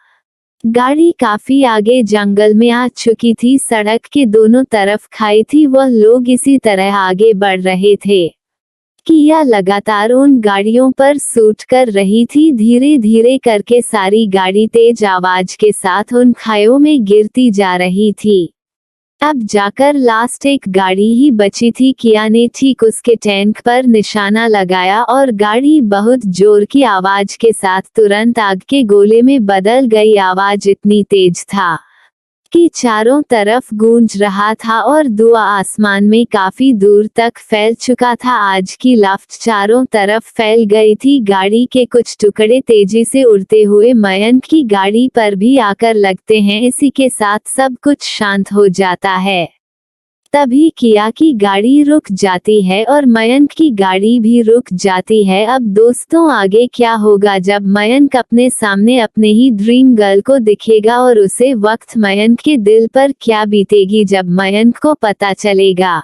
गाड़ी काफी आगे जंगल में आ चुकी थी। सड़क के दोनों तरफ खाई थी। वह लोग इसी तरह आगे बढ़ रहे थे। किया लगातार उन गाड़ियों पर शूट कर रही थी। धीरे धीरे करके सारी गाड़ी तेज आवाज के साथ उन खाइयों में गिरती जा रही थी। अब जाकर लास्ट एक गाड़ी ही बची थी। किया ने ठीक उसके टैंक पर निशाना लगाया और गाड़ी बहुत जोर की आवाज के साथ तुरंत आग के गोले में बदल गई। आवाज इतनी तेज था कि चारों तरफ गूंज रहा था और धुआं आसमान में काफी दूर तक फैल चुका था। आज की लपट चारों तरफ फैल गई थी। गाड़ी के कुछ टुकड़े तेजी से उड़ते हुए मयंक की गाड़ी पर भी आकर लगते हैं। इसी के साथ सब कुछ शांत हो जाता है। तभी किया की गाड़ी रुक जाती है और मयंक की गाड़ी भी रुक जाती है। अब दोस्तों आगे क्या होगा जब मयंक अपने सामने अपने ही ड्रीम गर्ल को दिखेगा और उसे वक्त मयंक के दिल पर क्या बीतेगी जब मयंक को पता चलेगा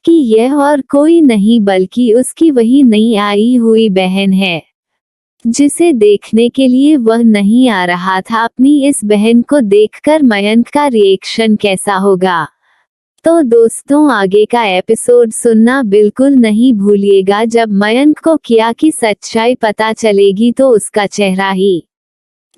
कि यह और कोई नहीं बल्कि उसकी वही नई आई हुई बहन है जिसे देखने के लिए वह नहीं आ रहा था। अपनी इस बहन को देखकर मयंक का रिएक्शन कैसा होगा? तो दोस्तों आगे का एपिसोड सुनना बिल्कुल नहीं भूलिएगा। जब मयंक को किया की सच्चाई पता चलेगी तो उसका चेहरा ही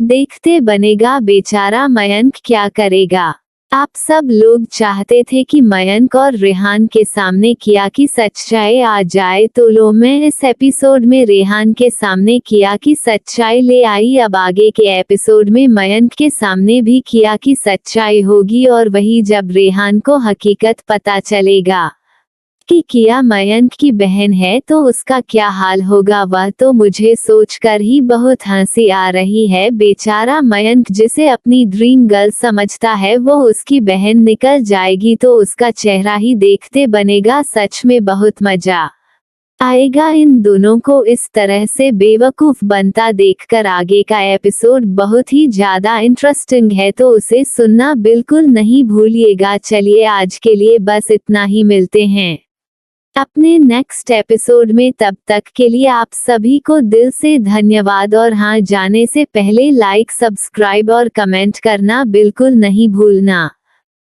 देखते बनेगा। बेचारा मयंक क्या करेगा? आप सब लोग चाहते थे कि मयंक और रेहान के सामने किया की सच्चाई आ जाए, तो लो मैं इस एपिसोड में रेहान के सामने किया की सच्चाई ले आई। अब आगे के एपिसोड में मयंक के सामने भी किया की सच्चाई होगी और वही जब रेहान को हकीकत पता चलेगा कि किया मयंक की बहन है तो उसका क्या हाल होगा, वह तो मुझे सोचकर ही बहुत हंसी आ रही है। बेचारा मयंक जिसे अपनी ड्रीम गर्ल समझता है वो उसकी बहन निकल जाएगी तो उसका चेहरा ही देखते बनेगा। सच में बहुत मजा आएगा इन दोनों को इस तरह से बेवकूफ बनता देखकर। आगे का एपिसोड बहुत ही ज्यादा इंटरेस्टिंग है तो उसे सुनना बिल्कुल नहीं भूलिएगा। चलिए आज के लिए बस इतना ही, मिलते हैं अपने नेक्स्ट एपिसोड में। तब तक के लिए आप सभी को दिल से धन्यवाद और हाँ, जाने से पहले लाइक, सब्सक्राइब और कमेंट करना बिल्कुल नहीं भूलना।